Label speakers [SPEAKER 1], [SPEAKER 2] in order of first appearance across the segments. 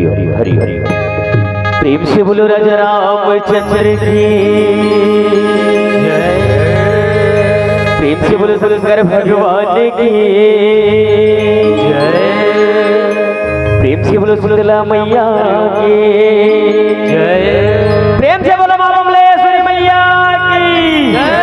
[SPEAKER 1] हरि हरि हरि प्रेम से बोलो राजा रामचंद्र की जय। प्रेम से बोलो शंकर भगवान की जय। प्रेम से बोलो शीतला मैया की जय। प्रेम से बोलो मां बमलेश्वरी मैया की जय।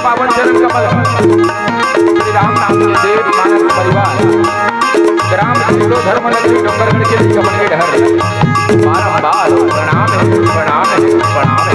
[SPEAKER 2] पावन चरण कमल श्री राम नाम के देव मानस परिवार ग्राम धर्म नगरी डोंगरगढ़ के कमल के डहर बारंबार प्रणाम है प्रणाम है प्रणाम है।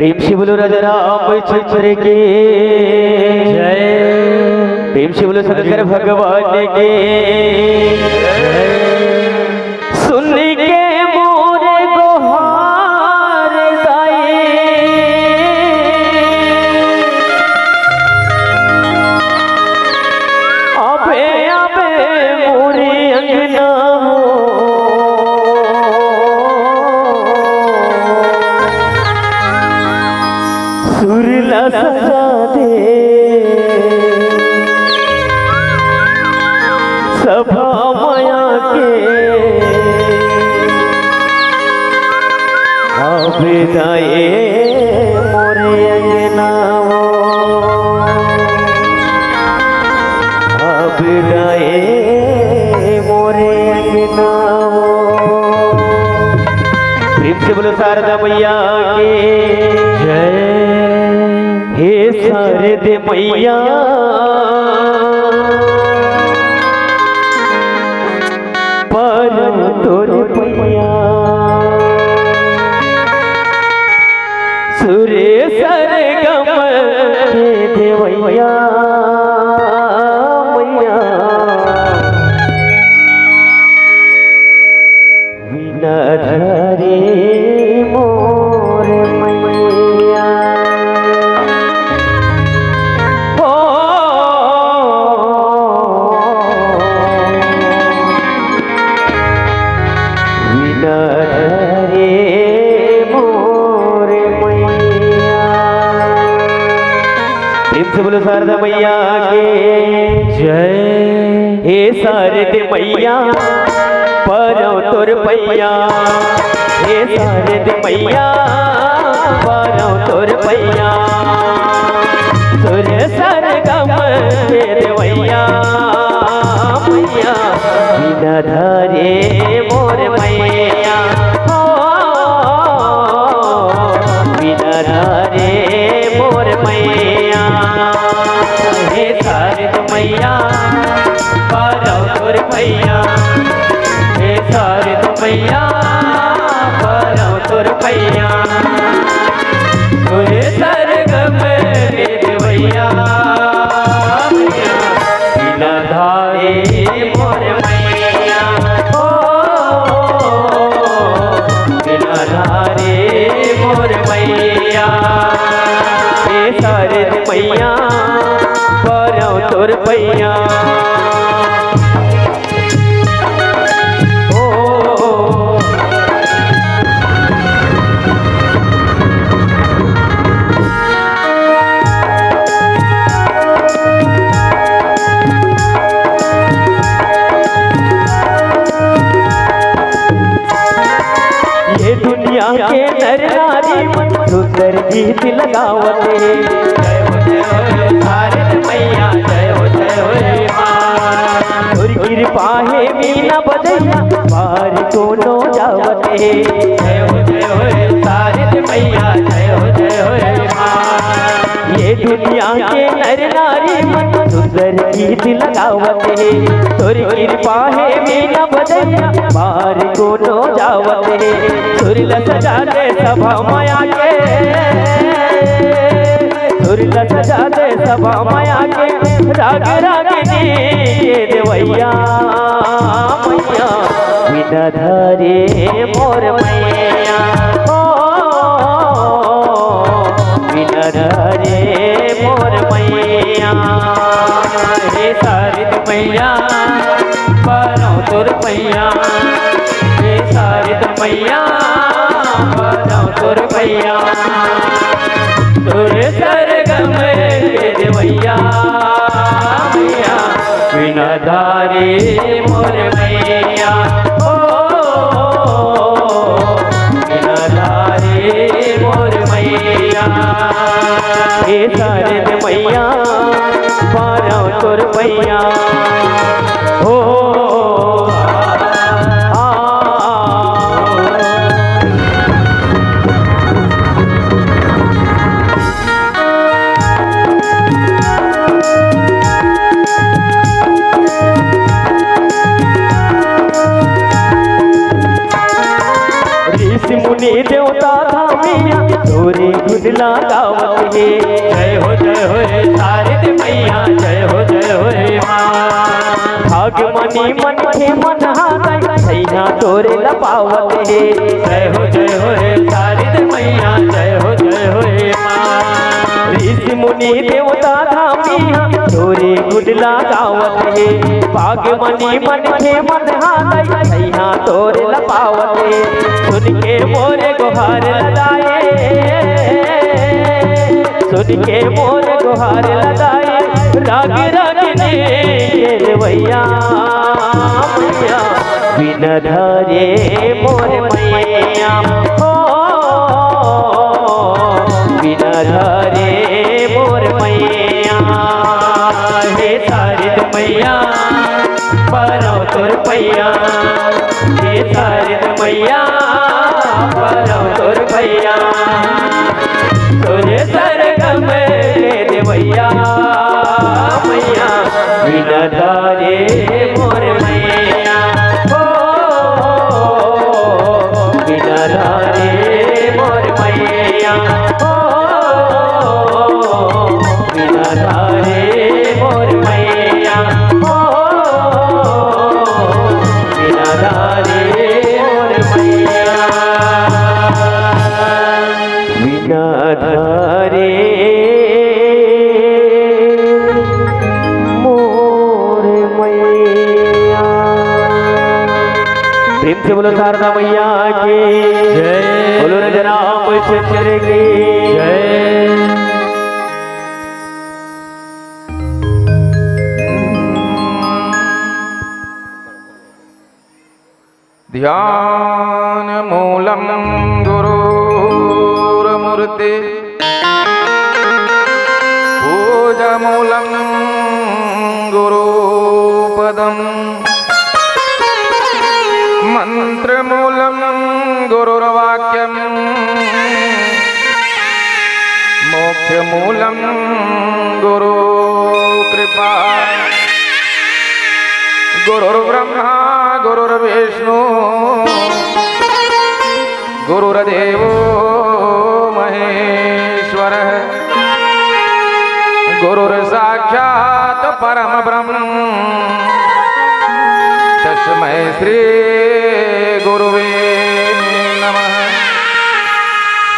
[SPEAKER 2] प्रेम से बोलो राजा रामचंद्र के जय।
[SPEAKER 1] प्रेम से बोलो शंकर भगवान के सुन के मोरे गोहार गाए अबे अबे मोरे अंगना सुरला सजा दे सभा माया के अबदाए मोरे अंगना अबदाए मोरे अंगना प्रेम से बोलो शारदा मैया के जय हे शारदे मैया परम तोर पैया सुरे सरगम के देवैया मैया बिना धरे मोर मैया बोलो शारदा मैया के जय हे शारदे मैया परम तोर पैया हे शारदे मैया परम तोर पैया सुर सरगम के देवैया मैया बिना धरे मोर मैया बिना धरे मोर मैया हे शारदा मैया परम तोर पैया हे शारदा मैया परम तोर पैया सुर सरगम के देवैया बिना धारे मोर मैया बिना धारे मोर मैया हे शारदा मैया परम तोर पैया ये दुनिया के नर नारी सुंदर गीत लगावते जय हो शारदा मैया जय हो तोर कृपा है मीना बजैया बार कोनो जावते जय हो शारदा मैया जय हो ये दुनिया के नर नारी सुंदर गीत लगावते तोर कृपा है मीना बजैया बार कोनो जावते सुरला सजा दे सभा माया के सुरला सजा दे सभा माया के राग रागिनी के देवैया मैया बिना धरे मोर मैया बिना धरे मोर मैया हे शारदा मैया परम तोर पैया हे शारदा मैया परम तोर पैया सुर सरगम के देवैया मैया बिना धारे मोर मैया बिना धारे मोर मैया हे शारदा मैया परम तोर पैया मुनि देवता धामिया तोरे गुण लगावत हे जय हो शारदा मैया जय हो मनी मन के मन हाथ सैया तोरे लपावत हे। जय हो हे शारद मैया, जय हो हे माँ। ऋषि मुनि देवता धामी तोरे गुडला गावत हे। पाग मनी मन के मन हाथ सैया तोरे लपावत हे। सुन के मोरे गुहार लगाए, सुन के मोरे गुहार लगाए, राग रागिनी भैया मैया बिन धरे मोर मैया हो, बिन धरे मोर मैया। हे शारद मैया परौ तोर पैया, हे शारद मैया परौ तोर पैया। तोरे सरगम ले देवैया मैया बिन धरे मोर मैया हो, बिन धरे मोर मैया हो, बिन धरे मोर मैया हो, बिन धरे मोर मैया, बिन धरे प्रेम से बोलो शारदा मैया की जय, बोलो राम चंद्र की जय।
[SPEAKER 2] ध्यान मूलम गुरुर्मूर्ति, पूजा मूलम गुरुपदम, मंत्रमूलम गुरुर्वाक्यम, मोक्षमूलम गुरुकृपा। गुरुर्ब्रह्मा गुरुर्विष्णु गुरुर्देवो महेश्वरः, गुरुर्साक्षात् परम ब्रह्म, तस्मै श्री गुरुवे नमः।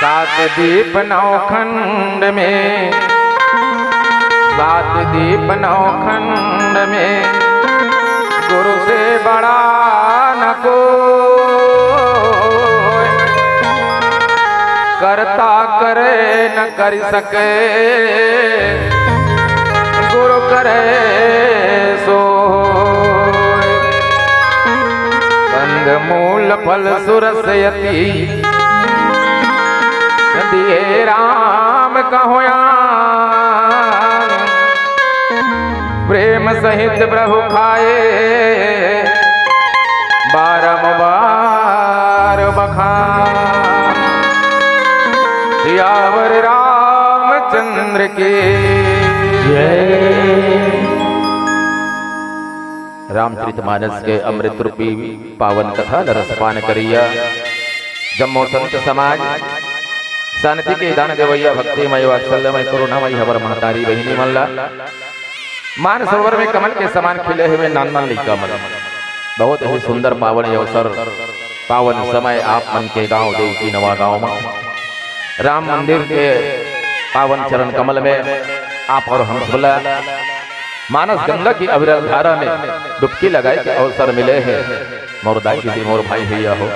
[SPEAKER 2] सात दीप नौखंड में, सात दीप नौखंड में, गुरु से बड़ा न कोई, करता करे न कर सके, गुरु करे सो। कंदमूल फल सुरसयति, दिए राम कहोया, प्रेम सहित प्रभु खाए, बारंबार बखान। सियावर रामचंद्र के जय। रामचरितमानस के अमृत रूपी पावन कथा रसपान करिया। जम्मो संत समाज शांति के दान देवैया, भक्तिमय वात्सल्यमय करुणामय हवर महतारी बहिनी मल्ला। मान सरोवर में कमल के समान खिले हुए नान लिखा मन, बहुत ही सुंदर पावन अवसर, पावन समय आप मन के गांव देवकी नवा गांव में राम मंदिर के पावन चरण कमल में आप और हम बोला मानस गंगा की अविरल धारा में डुबकी लगाए के अवसर मिले हैं। मोर दाई मोर भाई भैया हो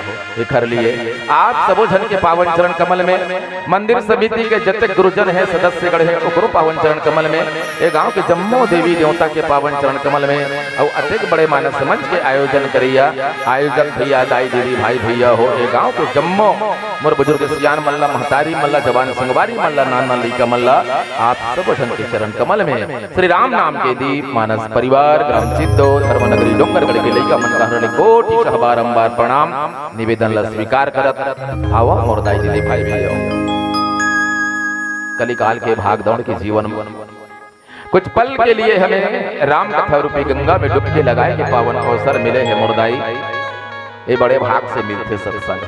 [SPEAKER 2] कर लिए आप सबो जन के पावन चरण कमल में, मंदिर समिति के जतक गुरुजन है सदस्य गढ़ है ओकरो पावन चरण कमल में, ये गांव के जम्मो देवी देवता के पावन चरण कमल में और अतिक बड़े मानस मंच के आयोजन करिया। आयोजक भैया दाई दीदी भाई भैया हो, ये गांव के जम्मो मोर बुजुर्ग सियान मल्ला महतारी मल्ला जवान संगवारी मल्ला नाना लिका मल्ला, आप सब जन के चरण कमल में श्री राम नाम के दीप मानस परिवार ग्राम चिद्दो धर्मनगरी डोंगरगढ़ के लइका मन कहरने कोटि बारंबार प्रणाम निवेदन ला स्वीकार करत आवा मोर दाई दीदी भाई भैया। कलिकाल के भाग दौड़ के जीवन में कुछ पल के लिए हमें राम कथा रूपी गंगा में डुबकी लगाए के पावन अवसर मिले हैं। मोर दाई ये बड़े भाग से मिलते सत्संग,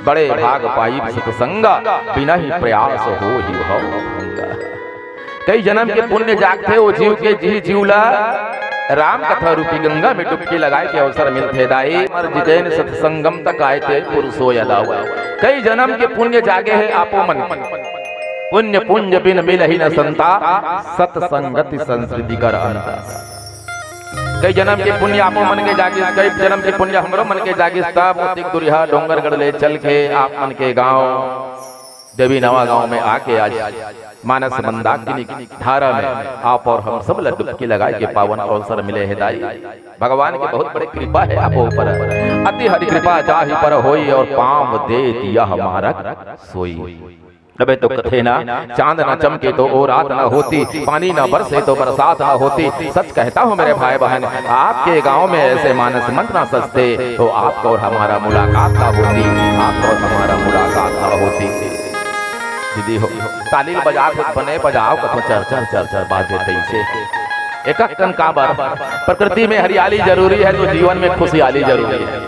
[SPEAKER 2] बड़े भाग पाई सत्संगा, बिना ही प्रयास हो ही हो। कई जन्म के पुण्य जागते वो जीव के जी जीवला राम कथा रूपी गंगा में डुबकी लगाए के अवसर मिलते दाई मर जितेन सत्संगम तक आए थे पुरुषो यदा कई जन्म के पुण्य जागे है आपो मन पुण्य पुण्य बिन मिल ही न संता सत्संगति संस्कृति कर अंता कई जन्म के पुण्य आपो मन के जागे कई जन्म के पुण्य हमरो मन के जागे तब मोतिक दुरिहा डोंगरगढ़ ले चल के आप मन के गांव देवी नवा गांव में आके आज मानस मंदाकिनी धारा में आप और हम सब डुबकी लगाए के पावन अवसर मिले हैं दाई भगवान की बहुत बड़ी कृपा है आप ऊपर अति हरि कृपा चाहि पर होई और पाम दे दिया हमारा सोई अबे तो कथे ना चांद ना चमके तो वो रात ना होती पानी ना बरसे तो बरसात ना होती सच कहता हूँ मेरे भाई बहन आपके गांव में ऐसे मानस मंत्र ना सजते तो आपको और हमारा मुलाकात ना होती आपको और हमारा मुलाकात ना होती दीदी हो तालील बजा के बने बजाओ कथो चर चर चर चर बाजे तैसे एक कन काबर प्रकृति में हरियाली जरूरी है तो जीवन में खुशहाली जरूरी है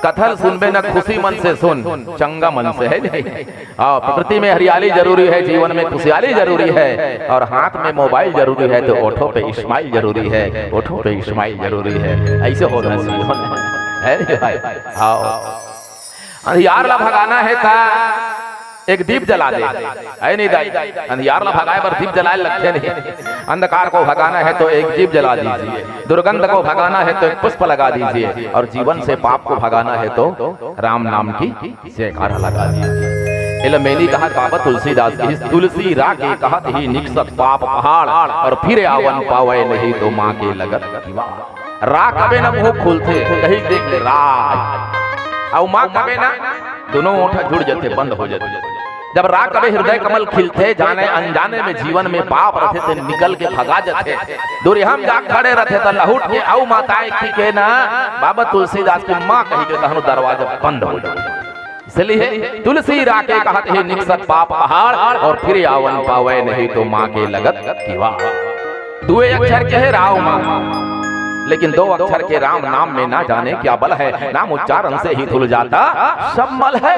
[SPEAKER 2] कथल सुनबे न खुशी मन से सुन चंगा मन से है नहीं प्रकृति में हरियाली जरूरी है जीवन में खुशहाली जरूरी है और हाथ में मोबाइल जरूरी है तो ओठों पे इस्माइल जरूरी है ओठों पे इस्माइल जरूरी है ऐसे होना चाहिए हाँ अंधियार ला भगाना है था एक दीप जला दे है नहीं दाई अंधियार ला भगाए पर दीप जलाए लगते नहीं अंधकार को भगाना है तो एक दीप जला दीजिए दुर्गंध को भगाना है तो एक पुष्प लगा दीजिए और जीवन से पाप को भगाना है तो राम नाम की जयकारा लगा दीजिए मैंने कहा बाबा तुलसीदास की तुलसी रागे कहा ही निकसत पाप पहाड़ और फिर आवन पावे नहीं तो माँ के लगत रा कबे न मुंह खुलते कहीं देख ले रा और माँ कबे ना दोनों ओठा जुड़ जाते बंद हो जाते जब राग कबे हृदय कमल खिलते जाने अनजाने में जीवन में पाप रहते थे निकल के भगा जाते दूर हम जाग खड़े रहते थे लहुट के आऊ माताएं की ना बाबा तुलसीदास की माँ कही के तहनु दरवाजा बंद हो जाए इसलिए तुलसी राके कहते हैं निकसत पाप पहाड़ और फिर आवन पावे नहीं तो माँ के लगत कीवा दुए अक्षर के है राव माँ लेकिन दो अक्षर के राम नाम में ना जाने क्या बल है नाम उच्चारण से ही धुल जाता सब मल है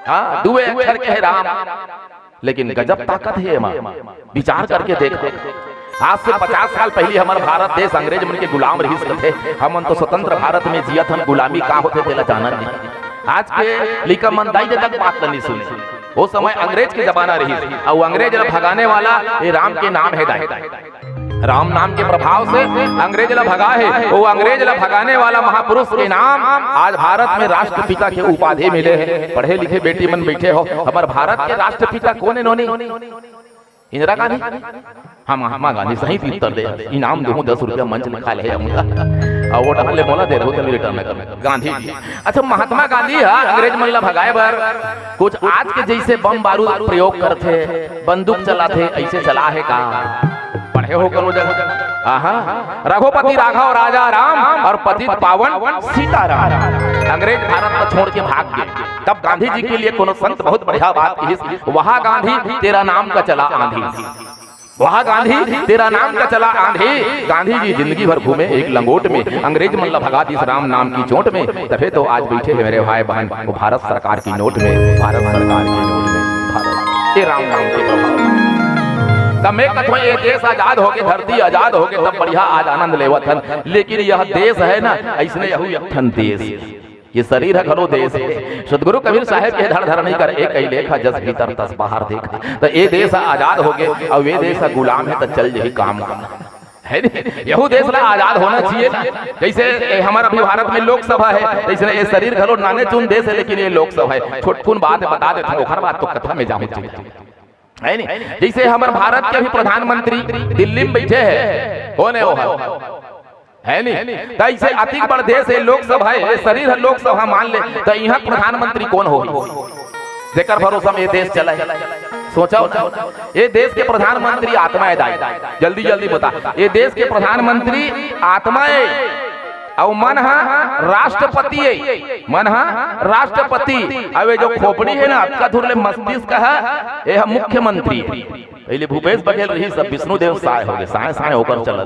[SPEAKER 2] हाँ दुए अक्षर के है राम लेकिन गजब ताकत है माँ विचार करके देखो आज से 50 साल पहले हमारे भारत देश अंग्रेज मन के गुलाम रही थे हम तो स्वतंत्र भारत में जियत हम गुलामी का होते थे जाना नहीं आज के लिखा मंदाई तक बात नहीं सुनी वो समय अंग्रेज के जमाना रही और अंग्रेज भगाने वाला ये राम के नाम है राम नाम के प्रभाव से अंग्रेज ला भगा है वो अंग्रेज ला भगाने वाला महापुरुष के नाम आज भारत में राष्ट्रपिता के उपाधि मिले हैं पढ़े लिखे बेटी मन बैठे हो हमारे भारत के राष्ट्रपिता कौन है इंदिरा गांधी हाँ महात्मा गांधी सही उत्तर दे इनाम दूं 10 रुपया मंच लिखा ले और वो डाल ले बोला दे रहे रिटर्न में गांधी जी अच्छा महात्मा गांधी अंग्रेज मन ला भगाए बर कुछ आज के जैसे बम बारूद प्रयोग करते बंदूक चलाते ऐसे चला है का पढ़े हो करो रघुपति राघव राजा राम और पतित पावन सीताराम अंग्रेज भारत को छोड़ के भाग गए तब गांधी जी के लिए कोनो संत बहुत बढ़िया बात की वहाँ गांधी तेरा नाम का चला आंधी वहाँ गांधी तेरा नाम का चला आंधी गांधी जी जिंदगी भर घूमे एक लंगोट में अंग्रेज मन भगा इस राम नाम की चोट में तभी तो आज बैठे हैं मेरे भाई बहन वो भारत सरकार की नोट में भारत सरकार की नोट में भारत ये राम नाम के प्रभाव तब मैं कहूँ ये देश आजाद हो गए धरती आजाद हो गए तब बढ़िया आज आनंद लेवथन लेकिन यह देश है ना ऐसने यहू यखन देश ये शरीर है घरो देश है सदगुरु कबीर साहब के धड़ धड़ नहीं कर एक ही लेखा जस भीतर तस बाहर देखा तो ये देश आजाद हो गए और वे देश गुलाम है तो चल यही काम है यहू देश ला आजाद होना चाहिए जैसे हमारा भी भारत में लोकसभा है जैसे ये शरीर घरो नाने चुन देश है लेकिन ये लोकसभा है छोटकुन बात बता देता हूँ हर बात तो कथा में जाऊँ है नहीं जैसे हमारे भारत के भी प्रधानमंत्री दिल्ली में बैठे हैं कौन है वो है नहीं तो ऐसे अति बड़ देश है लोकसभा है शरीर है लोकसभा मान ले तो यहाँ प्रधानमंत्री कौन हो जेकर भरोसा में ये देश चला है सोचा ये देश के प्रधानमंत्री आत्मा है दाई जल्दी जल्दी बता ये देश के प्रधानमंत्री आत्मा है और मन राष्ट्रपति है मन राष्ट्रपति अब जो खोपड़ी है ना आपका थोड़े मस्तिष्क है ये मुख्यमंत्री पहले भूपेश बघेल रही सब विष्णुदेव साय हो गए साय साय होकर चला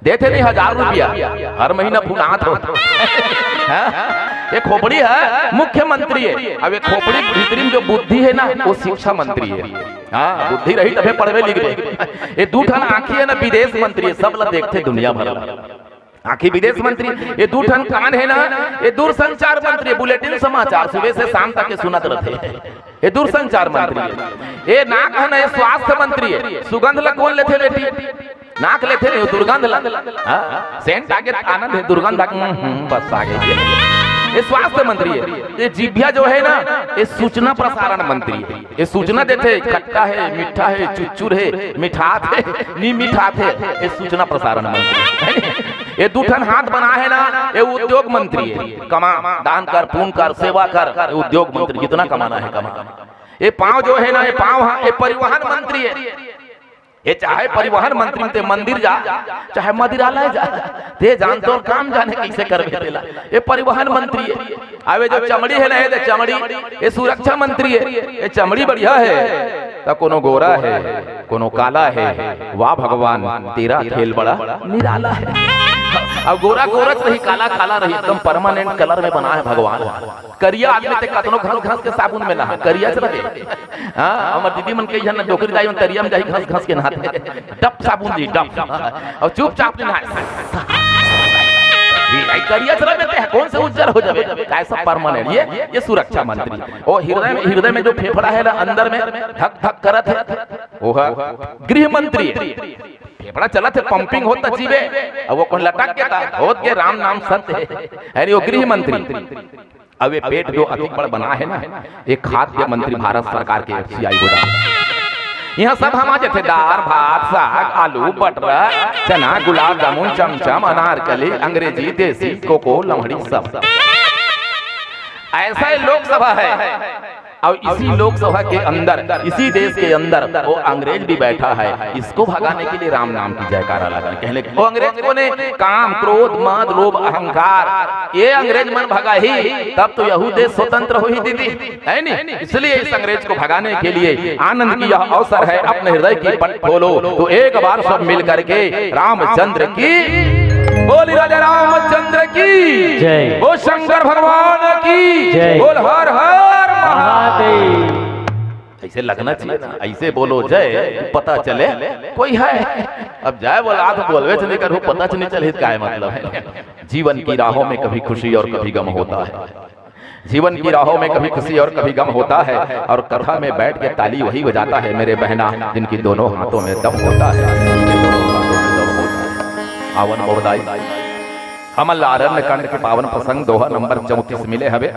[SPEAKER 2] देते नहीं 1000 रुपया हर महीना फुनात हो ये खोपड़ी है मुख्यमंत्री है अब ये खोपड़ी भीतरी में जो बुद्धि है ना वो शिक्षा मंत्री है हाँ बुद्धि रही तभी पढ़वे लिख ये 2 ठन आँखी है ना विदेश मंत्री है सब लोग देखते दुनिया भर आखिर विदेश मंत्री ये दूठन कान है ना, ये दूरसंचार मंत्री बुलेटिन समाचार सुबह से शाम तक के सुनत रहते। ये दूरसंचार मंत्री है। ये नाक है ना, ये स्वास्थ्य मंत्री है। सुगंध ला कौन लेते बेटी? नाक लेते नहीं, दुर्गंध ला। सेंट आगे आनंद है, दुर्गंध बस आगे। ये स्वास्थ्य मंत्री है। ये जिभ्या जो है ना, ये सूचना प्रसारण मंत्री है। ये सूचना देते खट्टा है, मीठा है, चुचुर है, मिठात है, नी मिठात है। ये सूचना प्रसारण मंत्री। ये दूठन हाथ बना है ना, ये उद्योग मंत्री है। कमा, दान कर, पुण्य कर, सेवा कर। उद्योग मंत्री, कितना कमाना है कमा। ये पांव जो है ना, ये पांव, ये परिवहन मंत्री है। ये चाहे परिवहन मंत्री ते मंदिर जा, चाहे मदिरालय जा, ते जानते हो काम जाने कैसे कर बेला। ये परिवहन मंत्री है। अबे जो चमड़ी है ना, ये चमड़ी, ये सुरक्षा मंत्री है। ये चमड़ी बढ़िया है तो कोनो गोरा है, कोनो काला है। वाह भगवान, तेरा खेल बड़ा निराला है। अब गोरा गोरख रही, काला काला रही, एकदम परमानेंट कलर में बना है भगवान। करिया आदमी ते कतनो घास के साबुन में नहा, करिया चला गए। हां, हमर दीदी मन कही ना डोकरी दाई में तरिया में जाई घास के नहाते, डप साबुन दी डप, और चुपचाप ने नहा। करिया चला देते हैं, कौन से उज्जर हो जावे, कैसा परमानेंट। ये सुरक्षा मंत्री। ओ हृदय में जो फेफड़ा है ना, अंदर में धक धक करत है, वो गृह मंत्री। फेफड़ा चला थे, पंपिंग होता जीवे, अब वो कौन लटक गया था, होत के राम नाम सत्य है। यानी वो गृह मंत्री। अब ये पेट जो अधिक बड़ बना है ना, एक खाद्य मंत्री भारत सरकार के FCI गोदाम। यहाँ सब हम आज थे, दाल भात साग आलू बटर चना गुलाब जामुन चमचम अनारकली अंग्रेजी देसी कोको लमड़ी सब। ऐसा ही लोकसभा है। और इसी लोकसभा के अंदर, इसी देश के अंदर वो अंग्रेज भी बैठा है। इसको भगाने के लिए राम नाम की जयकारा लगा, कहने वो अंग्रेज को ने काम क्रोध मद लोभ अहंकार, ये अंग्रेज मन भगा ही, तब तो यहू देश स्वतंत्र हो ही दीदी, है नहीं। इसलिए इस अंग्रेज को भगाने के लिए आनंद की यह अवसर है। अपने हृदय की पट खोलो तो एक बार सब मिल करके रामचंद्र की बोली, राजा रामचंद्र की जय, वो शंकर भगवान की जय, बोल हर हर महादेव। ऐसे लगना चाहिए ना, ऐसे बोलो जय, पता चले कोई है। अब जय बोला तो बोलवे चले करो, पता नहीं चले क्या मतलब है। जीवन की राहों में कभी खुशी और कभी गम होता है। जीवन की राहों में कभी खुशी और कभी गम होता है। और कथा में बैठ के ताली वही बजाता है मेरे बहना, जिनकी दोनों हाथों में दम होता है। आवन मोहदाई अमल आरण्य कांड के पावन प्रसंग दोहा नंबर 34 मिले हवे।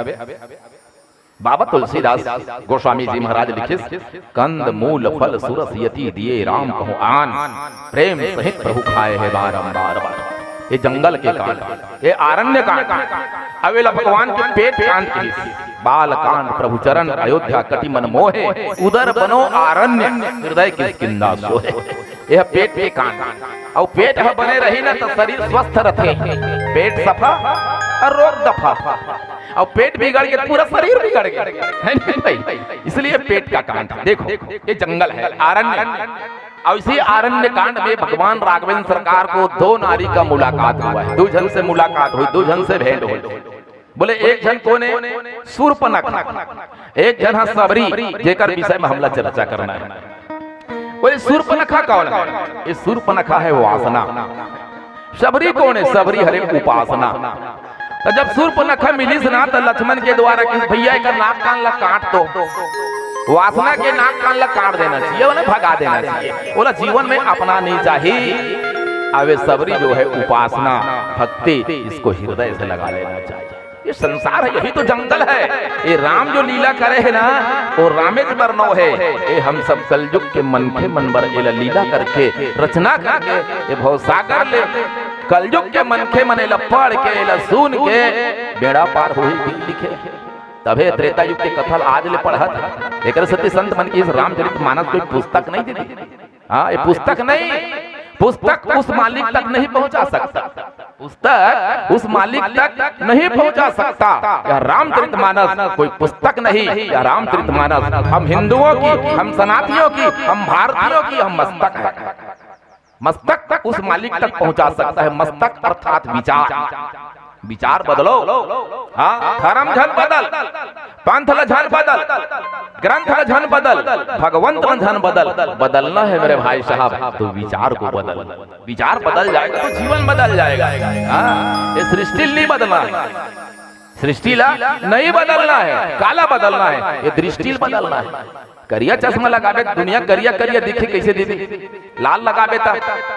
[SPEAKER 2] बाबा तुलसीदास गोस्वामी जी महाराज लिखिस, कंद मूल फल सुरस यति दिए राम कहूं आन, प्रेम सहित प्रभु खाए है बारंबार। ये जंगल के कांड, ये आरण्य कांड, अवेला भगवान के पेट कांड की बाल कांड, प्रभु चरण अयोध्या कटि मन मोहे, उदर बनो आरण्य हृदय किष्किंधा सोहे। यह पेट के कांड, और पेट बने रही ना तो शरीर स्वस्थ रखे। पेट सफा और रोग दफा, और पेट बिगड़ गया पूरा शरीर बिगड़ गया, है नहीं भाई। इसलिए पेट का कांड देखो, ये जंगल है आरण्य। और इसी आरण्य कांड में भगवान राघवेंद्र सरकार को दो नारी का मुलाकात हुआ है। दो जन से मुलाकात हुई, दो जन से भेंट हुई। बोले एक जन को ने शूर्पणखा, एक जन है सबरी, जेकर विषय में हमला चर्चा करना है। बोले शूर्पणखा कौन है? ये शूर्पणखा है वासना। सबरी कौन है? सबरी हरे उपासना। तो जब शूर्पणखा मिली ना तो लक्ष्मण के द्वारा कि भैया का नाक कान ला काट दो, वासना के नाक कान ला काट देना चाहिए, उन्हें भगा देना चाहिए। बोला जीवन में अपना नहीं चाहिए। अवे सबरी जो है उपासना भक्ति, इसको हृदय से लगा लेना चाहिए। ये संसार है, यही तो जंगल है। ये राम जो लीला करे है ना, वो रामेज बरनो है। ये हम सब कलयुग के मन के मन बर लीला करके रचना करके ये भवसागर ले कलयुग के मन के मन पढ़ के सुन के बेड़ा पार हो ही लिखे। तबे त्रेता युग के कथल आज ले पढ़त। एक सत्य संत मन की इस रामचरितमानस कोई पुस्तक नहीं दी। हाँ, ये पुस्तक नहीं, पुस्तक उस मालिक तक नहीं पहुंचा सकता, पुस्तक उस मालिक तक नहीं पहुंचा सकता। यह रामचरितमानस कोई पुस्तक नहीं, यह रामचरितमानस हम हिंदुओं की, हम सनातनियों की, हम भारतीयों की हम मस्तक है। मस्तक तक उस मालिक तक पहुंचा सकता है। मस्तक अर्थात विचार, विचार बदलो। हाँ, धर्म झन बदल, पंथ ल झन बदल, ग्रंथ ल झन बदल, भगवंत ल झन बदल। बदलना है मेरे भाई साहब तो विचार को बदल। विचार बदल जाएगा तो जीवन बदल जाएगा। हाँ, ये सृष्टि नहीं बदलना है, सृष्टि ला नहीं बदलना है, काला बदलना है, ये दृष्टि बदलना है। करिया चश्मा लगाबे दुनिया करिया करिया दिखे कैसे दिखे, लाल लगाबे ता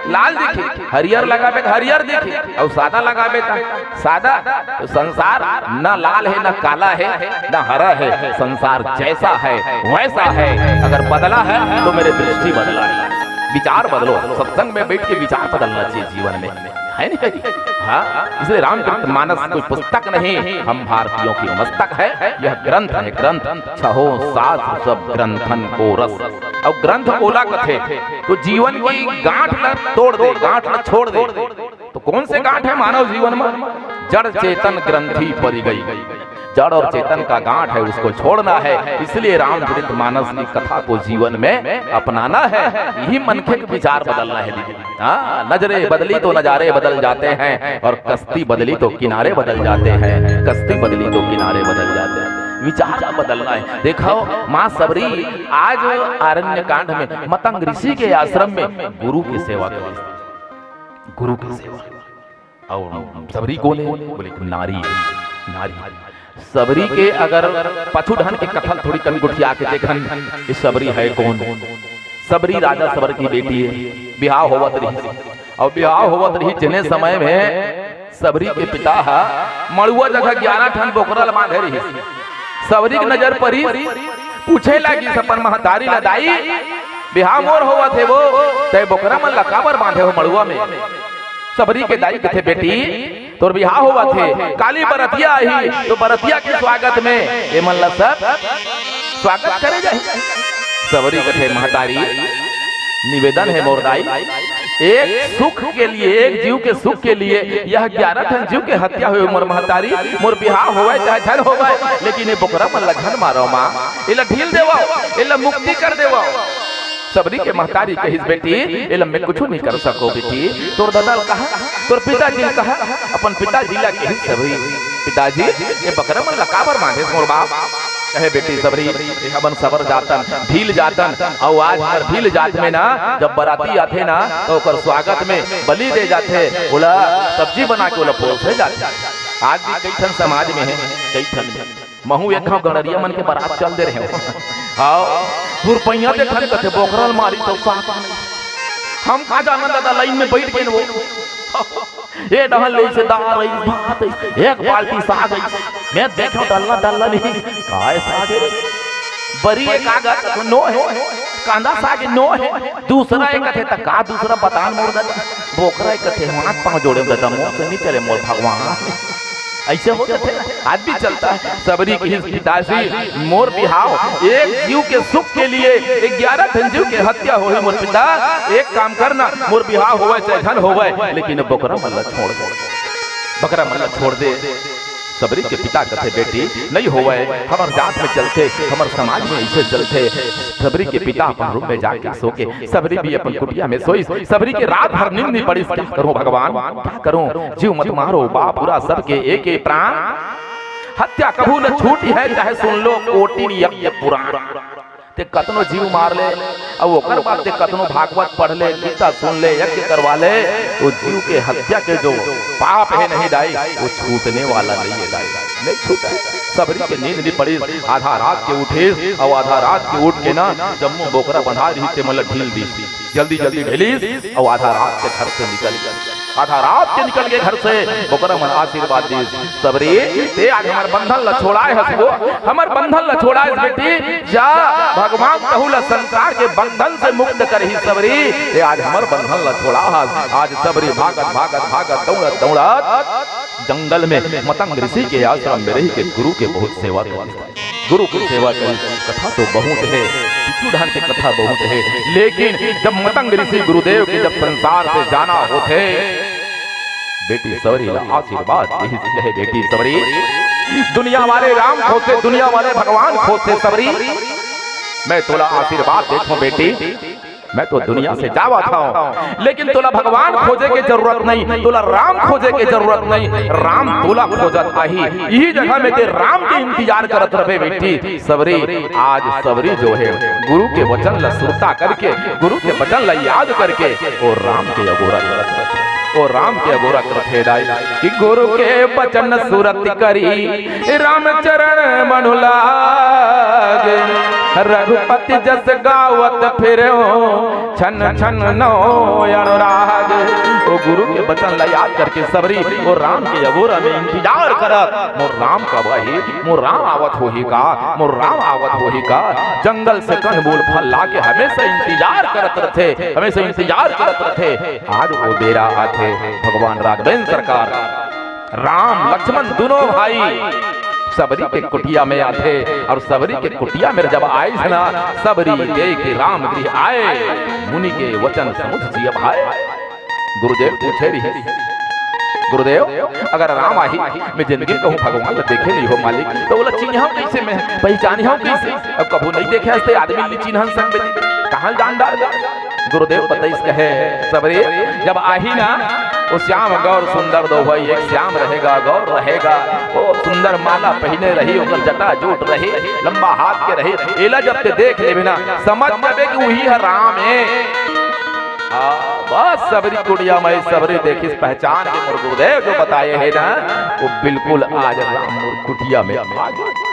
[SPEAKER 2] लाल दिखे, हरियर लगाबे ता हरियर दिखे, और सादा लगाबे ता सादा। तो संसार न लाल है न काला है न हरा है, संसार जैसा है वैसा है। अगर बदला है तो मेरे दृष्टि बदला है। विचार बदलो, सत्संग में बैठ के विचार बदलना चाहिए जीवन में, है नहीं? हाँ, इसलिए रामचरितमानस कोई पुस्तक नहीं, हम भारतीयों की मस्तक है। यह ग्रंथ है, ग्रंथ छहो सात सब ग्रंथन को रस। और ग्रंथ ओला कथे तो जीवन की गांठ न तोड़ दे, गांठ न छोड़ दे। तो कौन से गांठ है मानव जीवन में? जड़ चेतन ग्रंथि परी गई। जड़ और चेतन का गांठ है, उसको छोड़ना है। इसलिए रामचरितमानस की कथा को जीवन में अपनाना है। यही मनखे के विचार बदलना है दीदी। हाँ, नजरे बदली तो नजारे बदल जाते हैं, और कश्ती बदली तो किनारे बदल जाते हैं। कश्ती बदली तो किनारे बदल जाते हैं। विचार बदलना है। देखो माँ सबरी आज आरण्य कांड में मतंग ऋषि के आश्रम में गुरु की सेवा करी, गुरु की सेवा। और सबरी कौन है? बोले नारी, नारी। सबरी के अगर पछुढन के कथन थोड़ी कमी गुठिया के देखन, ये सबरी है कौन? सबरी राजा सबर की बेटी है। बिहाव होवत रही, और बिहाव होवत रही जिने समय में सबरी के पिता मड़ुआ जगह 11 ठन बोकरल बांधे रही। सबरी की नजर परी, पूछे लगी सपन महतारी लदाई बिहाव मोर होवत है वो, ते बोकरा मन लकाबर बांधे हो मड़ुआ में। सबरी के दाई कथे बेटी तोर बिहाव हुआ थे, काली बरतिया आई तो बरतिया के स्वागत में ये मन सब स्वागत करे जाए। सबरी कथे महतारी निवेदन है मोरदाई, एक सुख के लिए, एक जीव के सुख के लिए यह 11 ठन जीव के हत्या हुए मोर महतारी। मोर बिहाव होवे चाहे झन होवे, लेकिन ये बोकरा मन लखन मारो माँ, इला ढील देवा, इला मुक्ति कर देवा। सबरी के महतारी कहिस बेटी एला मैं कुछ नहीं कर सको बेटी, तोर दादा कहा, तोर पिताजी कहा, अपन पिताजी ला कहिस सबरी पिताजी ये बकरा मन लकाबर मांगे मोर बाप। कहे बेटी सबरी हमन सबर जातन भील जातन, और आज हर भील जात में ना जब बराती आते ना तो ओकर स्वागत में बलि दे जाते, बोला सब्जी बना के ओला परोसे जाते। आज भी कई ठन समाज में है, कई ठन महू एक गणरिया मन के बारात चल दे रहे हो। आओ रुपया देखन कथे बोकरल मारी तो साथ हम का जाना दादा लाइन में बैठ के वो ये डहल ले से दाल रही भात एक बाल्टी साग मैं देखो डालना डालना नहीं काय साग बरी एक कागज नो है, कांदा साग नो है, दूसरा एक कथे त का दूसरा बतान मोर दादा बोकरा एक कथे हाथ पांव जोड़े दादा मोर से नहीं चले मोर भगवान। ऐसे हो जाते आज भी चलता है। सबरी की पिताजी मोर बिहाव एक जीव के सुख के लिए 11 ठन जीव के हत्या हो मोर पिता, एक काम करना मोर बिहाव होवे चाहे धन होवे, लेकिन बकरा मल्ला छोड़ दे, बकरा मल्ला छोड़ दे। सबरी के पिता कथे बेटी नहीं होवे, हमार जात में चलते, हमार समाज में ऐसे चलते। सबरी के पिता अपन रूम में जाके सो के, सबरी भी अपन कुटिया में सोई। सबरी के रात भर नींद नहीं पड़ी, क्या करूं भगवान क्या करूं? जीव मत मारो बापुरा सबके एक एक प्राण, हत्या कभू न छूटी है चाहे सुन लो कोटि यज्ञ पुराण। ते कतनो जीव मार ले और ओकर बाद ते कतनो भागवत पढ़ ले, गीता सुन ले, यज्ञ करवा ले, वो जीव के हत्या के जो पाप है नहीं दाई वो छूटने वाला नहीं है दाई, नहीं छूटा। सबरी के नींद नहीं पड़ी, आधा रात के उठे और आधा रात के उठ के ना जम्मू बोकरा बंधा रही थे, मतलब ढील दी जल्दी जल्दी ढीली और आधा रात के घर से निकल गए, आधा रात के निकल गए घर से। बोकरा मन आशीर्वाद दी सबरी ते आज हमार बंधन ल छोड़ाए हसबो, हमार बंधन ल छोड़ाए बेटी, जा भगवान कहूला संसार के बंधन से मुक्त करही सबरी, ते आज हमार बंधन ल छोड़ा। आज सबरी भागत भागत भागत दौड़त दौड़त जंगल में मतंग ऋषि के आश्रम में रही के गुरु के बहुत सेवा करी, गुरु की सेवा करी। कथा तो बहुत है, पिछुढ़ान की कथा बहुत है, लेकिन जब मतंग ऋषि गुरुदेव के जब संसार से जाना होते, बेटी सबरी ला आशीर्वाद यही है बेटी सबरी, दुनिया वाले राम खोसे, दुनिया वाले भगवान खोसे सबरी, मैं तोला आशीर्वाद देखो बेटी, मैं तो दुनिया से जावा था, लेकिन तोला भगवान खोजे के जरूरत नहीं, तोला राम खोजे के जरूरत नहीं, राम तोला खोजत आही। यही जगह में ते राम के इंतजार करत रहे बेटी सबरी। आज सबरी जो है गुरु के वचन ला सुरता करके, गुरु के वचन ला याद करके और राम के अगोरा करत रहे, और राम के अगोरा करत दाई कि गुरु के वचन सुरत करी राम चरण मनु लागे, रघुपति जस गावत फिर छन छन नो अनुराग। वो गुरु के वचन ला याद करके सबरी वो राम के अगोरा में इंतजार करत, मोर राम कब आही, मोर राम आवत होही का, मोर राम आवत होही का। जंगल से कंदमूल फल ला के हमेशा इंतजार करत रथे, हमेशा इंतजार करत रथे। आज वो बेरा आथे भगवान राघवेंद्र सरकार राम लक्ष्मण दोनों भाई सबरी के कुटिया में आते, और सबरी के कुटिया में जब आए ना सबरी देख के राम गृह आए, मुनि के वचन समुझ जिय भाई। गुरुदेव पूछे रही गुरुदेव अगर राम आही मैं जिंदगी कहूँ भगवान को देखे नहीं हो मालिक, तो बोला चिन्ह कैसे मैं पहचानी हूँ कैसे, अब कभू नहीं देखे हंसते आदमी नहीं चिन्ह संग कहाँ जान डाल। गुरुदेव बताइस कहे सबरी जब आही ना वो श्याम गौर सुंदर दो भाई, एक श्याम रहेगा गौर रहेगा, वो सुंदर माला पहने रही, उनका जटा जोट रहे, लंबा हाथ के रहे, एला जब ते देख ले बिना समझ जाबे कि वही है राम है। बस सबरी कुड़िया में सबरी देखिस पहचान के मोर गुरुदेव जो बताए है ना वो बिल्कुल आज राम मोर कुटिया में आ गए।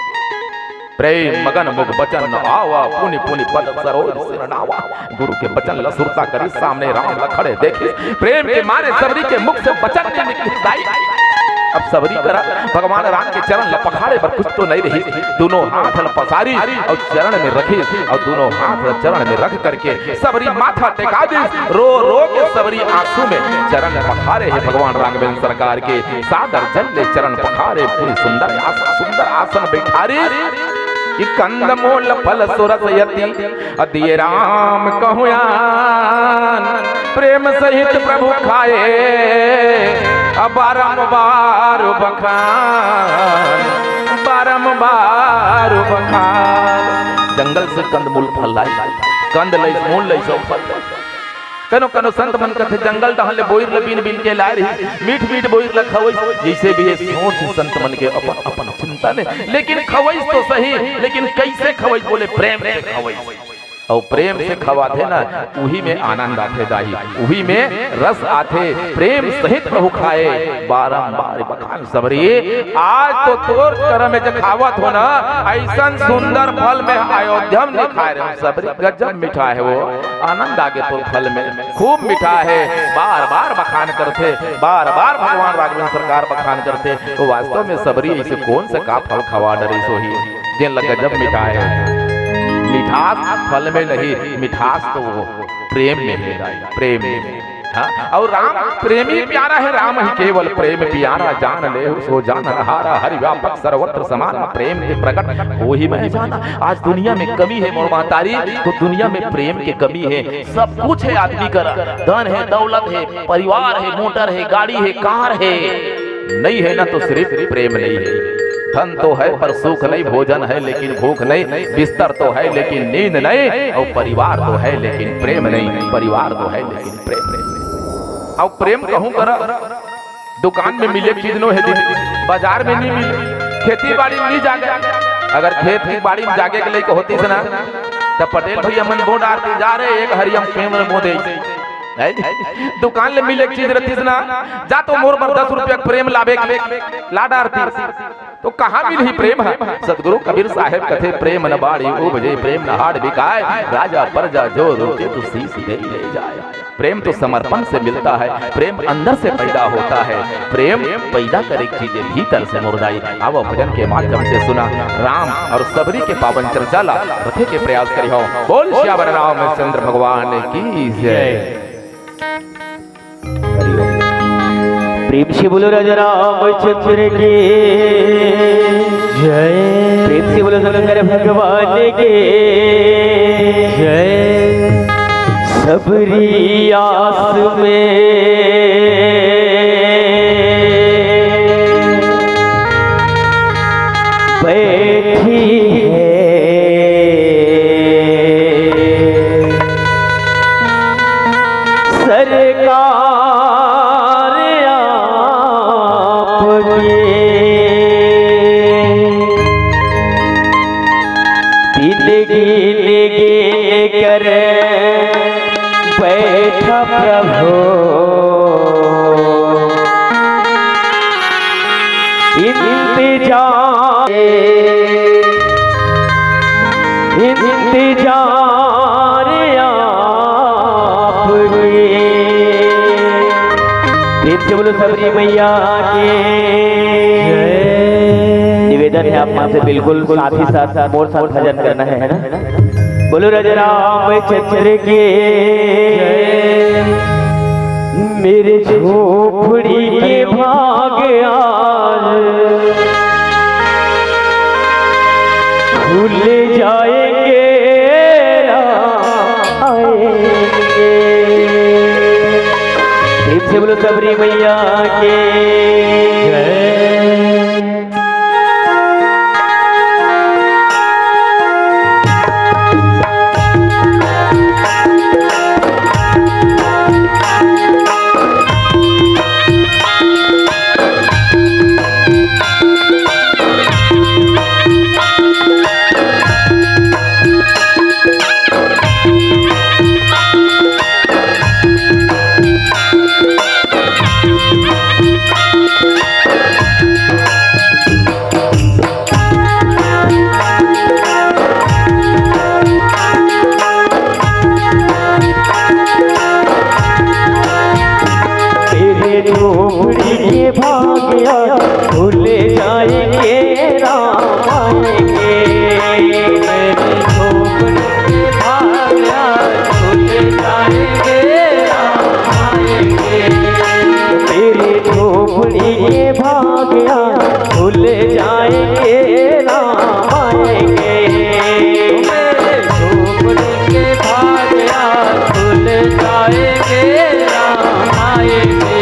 [SPEAKER 2] प्रेम मगन मुख बचन आवा पुनि पुनि पद सरोज सिर नावा। गुरु के बचन लसुरता करी सामने राम लखड़े देखे, प्रेम के मारे सबरी के मुख से बचन नहीं निकलताई। अब सबरी करा भगवान राम के चरण लपखाड़े पर कुछ तो नहीं रही, दोनों हाथ पसारी और चरण में रखी, और दोनों हाथ चरण में रख करके सबरी माथा टेका दी, रो रो के सबरी आंसू में चरण पखारे है भगवान राघवेंद्र सरकार के। सादर जल ले चरण पखारे, पूरी सुंदर आसन बैठारी कि कंदमूल फल सुरत यति अदिये राम कहुयान, प्रेम सहित प्रभु खाए बारंबार बखान, बारंबार बखान। जंगल से कंदमूल फल लाई, कंद लई मूल लई सब फल। कनो कनो संत मन कथे जंगल टहले बोइर ल बीन बीन के लाए रही, मीठ मीठ बोइर ल खवई, जैसे भी है सोच संत मन के अपन अपन चिंता ने, लेकिन खवई तो सही, लेकिन कैसे खवई बोले प्रेम से खवई, और प्रेम से खवाते ना उही में आनंद आते दाही, उही में रस आते, प्रेम सहित प्रभु खाए बारंबार बखान सबरी। आज तो तोर कर्म में जब खावत हो ना ऐसा सुंदर फल में अयोध्या में नहीं खाए रहे सबरी, गजब मीठा है वो, आनंद आगे तो फल में खूब मीठा है। बार बार बखान करते, बार बार भगवान राघवेंद्र सरकार बखान करते, तो वास्तव में सबरी ऐसे कौन से का फल खवा डरे सो ही जिन लग गजब मीठा है। मिठास फल में नहीं, मिठास तो वो प्रेम में है, प्रेम में। हाँ? और राम प्रेमी प्यारा है, राम ही केवल प्रेम प्यारा, जान ले सो जान हारा, हरि व्यापक सर्वत्र समान, प्रेम के प्रकट हो ही मैं जाना। आज दुनिया में कमी है मोर महतारी, तो दुनिया में प्रेम की कमी है। सब कुछ है आदमी का, धन है, दौलत है, परिवार है, मोटर है, गाड़ी है, कार है, नहीं है ना तो सिर्फ प्रेम नहीं है। धन तो है पर सुख नहीं, भोजन है लेकिन भूख नहीं, बिस्तर तो है लेकिन नींद नहीं, और परिवार तो है लेकिन प्रेम नहीं, परिवार तो है लेकिन प्रेम नहीं। और प्रेम कहूँ करा दुकान में मिले चीज नो है, बाजार में नहीं मिले, खेती बाड़ी में नहीं जागे। अगर खेती बाड़ी में जागे के लिए होती से ना तो पटेल भैया मन बोर्ड आरती जा रहे एक हरियम प्रेम मोदे दुकान ले मिले चीज रहती ना, जा तो मोर पर 10 रुपया प्रेम लावे लाडा आरती, तो कहाँ मिली प्रेम है। सदगुरु कबीर साहेब कथे प्रेम न बाड़ी उपजे, प्रेम न हाड़ बिकाए, राजा प्रजा जो रोके तो शीश दे ले जाए। प्रेम तो समर्पण से मिलता है, प्रेम अंदर से पैदा होता है, प्रेम पैदा करे चीजें भीतर से मुर्दाई। आओ भजन के माध्यम से सुना राम और सबरी के पावन चर्चा ला रखे के प्रयास करी हो। बोल श्यावर रामचंद्र भगवान की जय।
[SPEAKER 1] प्रेम से बोलो राजा रामचंद्र की जय, प्रेम से बोलो शंकर भगवान के जय। सबरी आस में बैठी है इंतजार आपके। प्रेम से बोलो सबरी मैया के निवेदन है आप मां से बिल्कुल साथ ही साथ मोर साथ भजन करना है ना। बोलो राम चंद्र के मेरे झोपड़ी के भाग खुल जाएंगे आएंगे। प्रेम से बोलो सबरी मैया के झोपड़ी के भाग्या खुल जाएंगे राम आएंगे। मेरे झोपड़ी के भाग्या खुल जाएंगे राम आएंगे। मेरे झोपड़ी के भाग्या खुल जाएंगे राम आएंगे। मेरे झोपड़ी के भाग्या खुल जाएंगे राम आएंगे।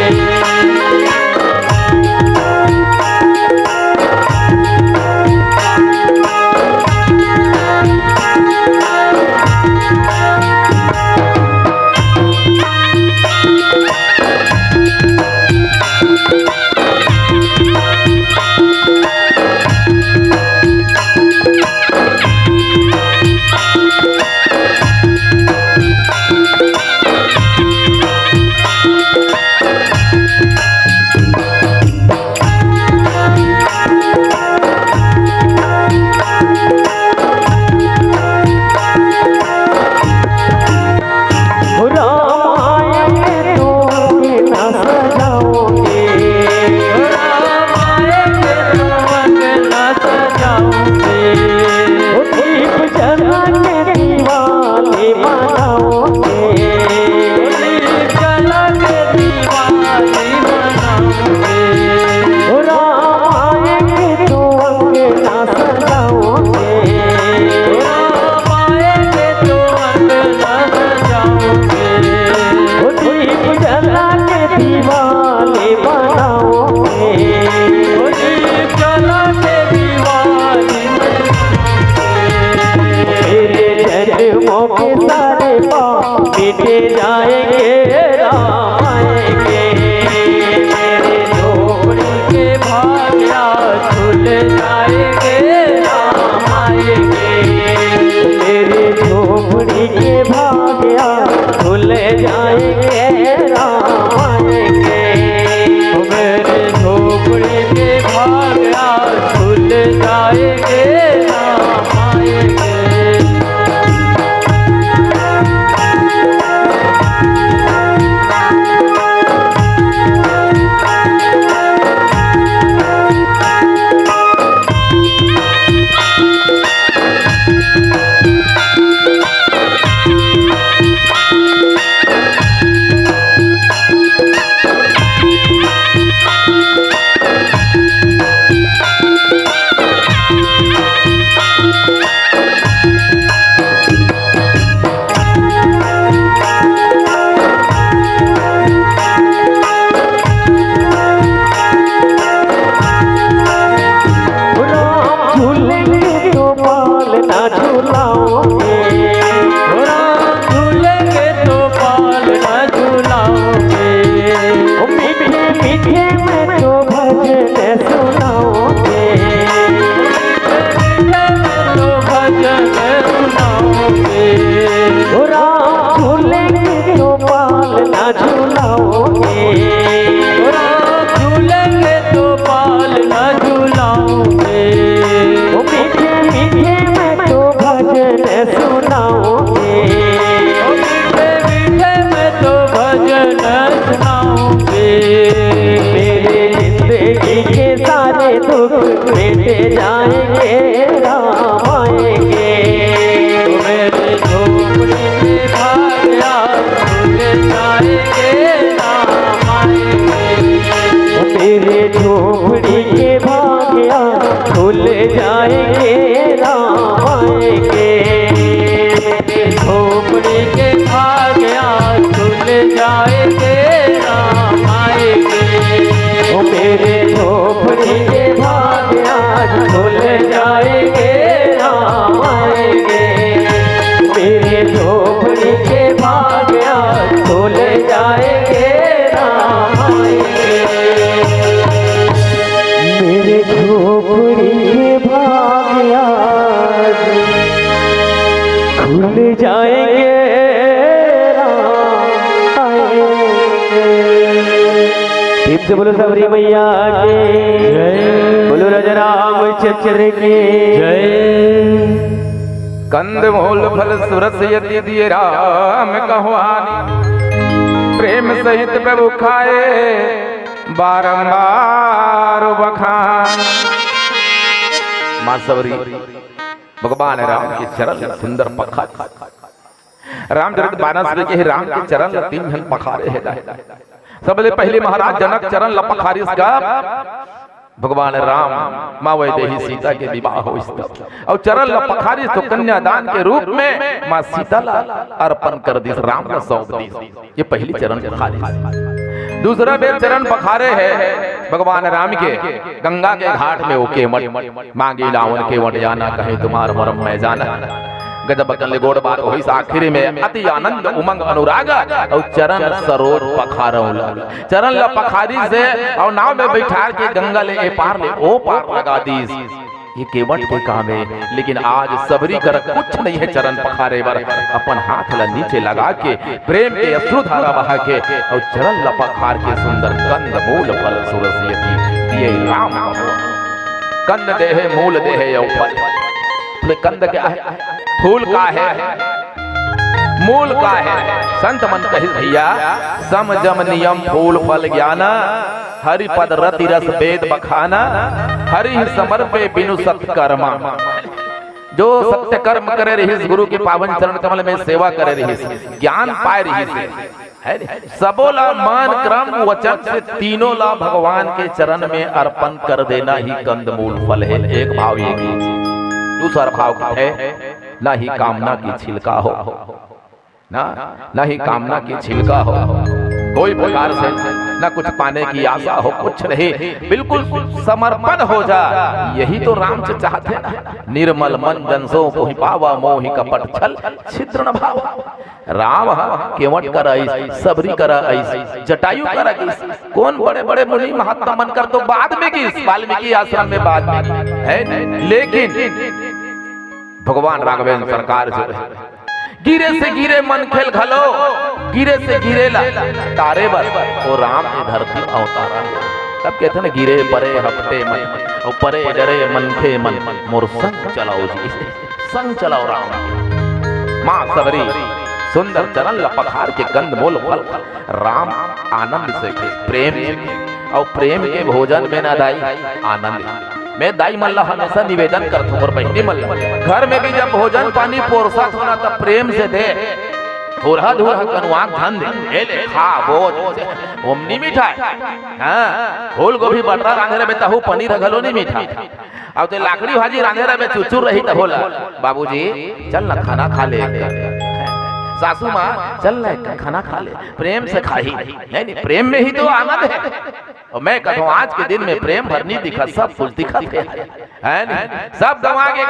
[SPEAKER 1] मिट जाएंगे राम आएंगे।
[SPEAKER 3] मेरे झोपड़ी के भाग्या खुल जाएंगे राम आएंगे।
[SPEAKER 1] मेरे झोपड़ी के भाग्या खुल जाएंगे राम आएंगे।
[SPEAKER 3] झोपड़ी के भाग्या खुल जाएंगे राम आएंगे।
[SPEAKER 1] मेरे झोपड़ी के भाग्या खुल जाएंगे राम आएंगे। मेरे झोपड़ी के भाग्या खुल जाएंगे राम आएंगे। मेरे झोपड़ी के भाग्या खुल जाएंगे राम आएंगे। ठीक से बोलो सबरी मैया के
[SPEAKER 3] जय।
[SPEAKER 1] बोलो राजा रामचंद्र की
[SPEAKER 3] जय।
[SPEAKER 2] कंद मूल फल सुरस यदि दिए राम कहवानी, प्रेम सहित प्रभु खाए बारंबार बखान। मां सबरी भगवान राम के चरण सुंदर पखार। रामचरित मानस में के राम के चरण तीन जन पखारे है। सबले पहले महाराज जनक चरण लपखारिस का भगवान राम माँ वैदेही सीता के विवाह हो और चरण लपखारिस तो कन्यादान के रूप में माँ सीता ला अर्पण कर दी, राम का सौंप दी। ये पहली चरण पखारी। दूसरा बेर चरण पखारे है भगवान राम के गंगा के घाट में वो केवट मांगी लावन केवट जाना कहे तुम्हार मरम मैं जाना। गजब कल गोड़ बात हुई आखिरी में अति आनंद उमंग अनुराग और चरण सरोज पखारौला। चरण ल पखारी से और नाव में बैठा के गंगा ले ए पार ले ओ पार लगा दी। ये केवट के काम है, लेकिन आज सबरी कर कुछ नहीं है चरण पखारे बर। अपन हाथ ला नीचे लगा के प्रेम के अश्रुधारा बहा के और चरण ल पखार के सुंदर कंद मूल फल सुरसियति दिए राम। कंद देहे मूल देहे और फल। कंद क्या है? फूल का है, मूल का है। संत मन कही भैया सम जम नियम फूल फल ज्ञाना, हरि पद रति रस वेद बखाना, हरि समर्पे बिनु सत्कर्मा। जो सत्य कर्म करे रही गुरु के पावन चरण कमल में सेवा करे रही ज्ञान पाए रही है सबोला मान क्रम वचन से तीनों ला भगवान के चरण में अर्पण कर देना ही कंदमूल फल है। एक भाव ये दूसरा भाव है ना ही कामना की छिलका हो, ना ही कामना की छिलका हो, कोई प्रकार से ना कुछ पाने की आशा हो, कुछ नहीं, बिल्कुल समर्पण हो जा। यही तो राम से चाहते ना। निर्मल मन जन सो कोहि पावा, मोहि कपट छल छिद्र न भाव। राम केवट कर ऐस, सबरी कर ऐस, जटायु कर ऐस। कौन बड़े बड़े मुनि महात्मा मन कर तो बाद में की वाल्मीकि आश्रम में बाद में है, लेकिन भगवान राघवेंद्र सरकार जो गिरे से गिरे मन खेल घलो, गिरे से गिरे ला तारे बर ओ राम की धरती अवतारा। तब कहते ना गिरे परे हफ्ते मन और परे डरे मन खे मन मोर संग चलाओ जी, संग चलाओ राम। माँ सबरी सुंदर चरण लपखार के कंद मोल फल राम आनंद से प्रेम और प्रेम के भोजन में न दाई आनंद। मैं दाई मल्ला हमेशा निवेदन करता हूँ और बहनी मल्ला घर में भी जब भोजन पानी पोरसा होना तब प्रेम से दे। धोरा धोरा कनुआ धन दे ले खा बोझ ओमनी मिठाई। हाँ फूल गोभी बटरा रांधे रहे तहु पनीर रगलो नहीं मिठाई। अब तो लाकड़ी भाजी रांधे रहे चुचुर रही तब बोला बाबूजी चल ना खाना खा ले। सासू माँ चल ना खाना खा ले, प्रेम से खाई। नहीं प्रेम में ही तो आनंद है। और मैं कहूँ आज के दिन में प्रेम भर नहीं दिखा, सब कुछ दिखा है नहीं, सब गंवा के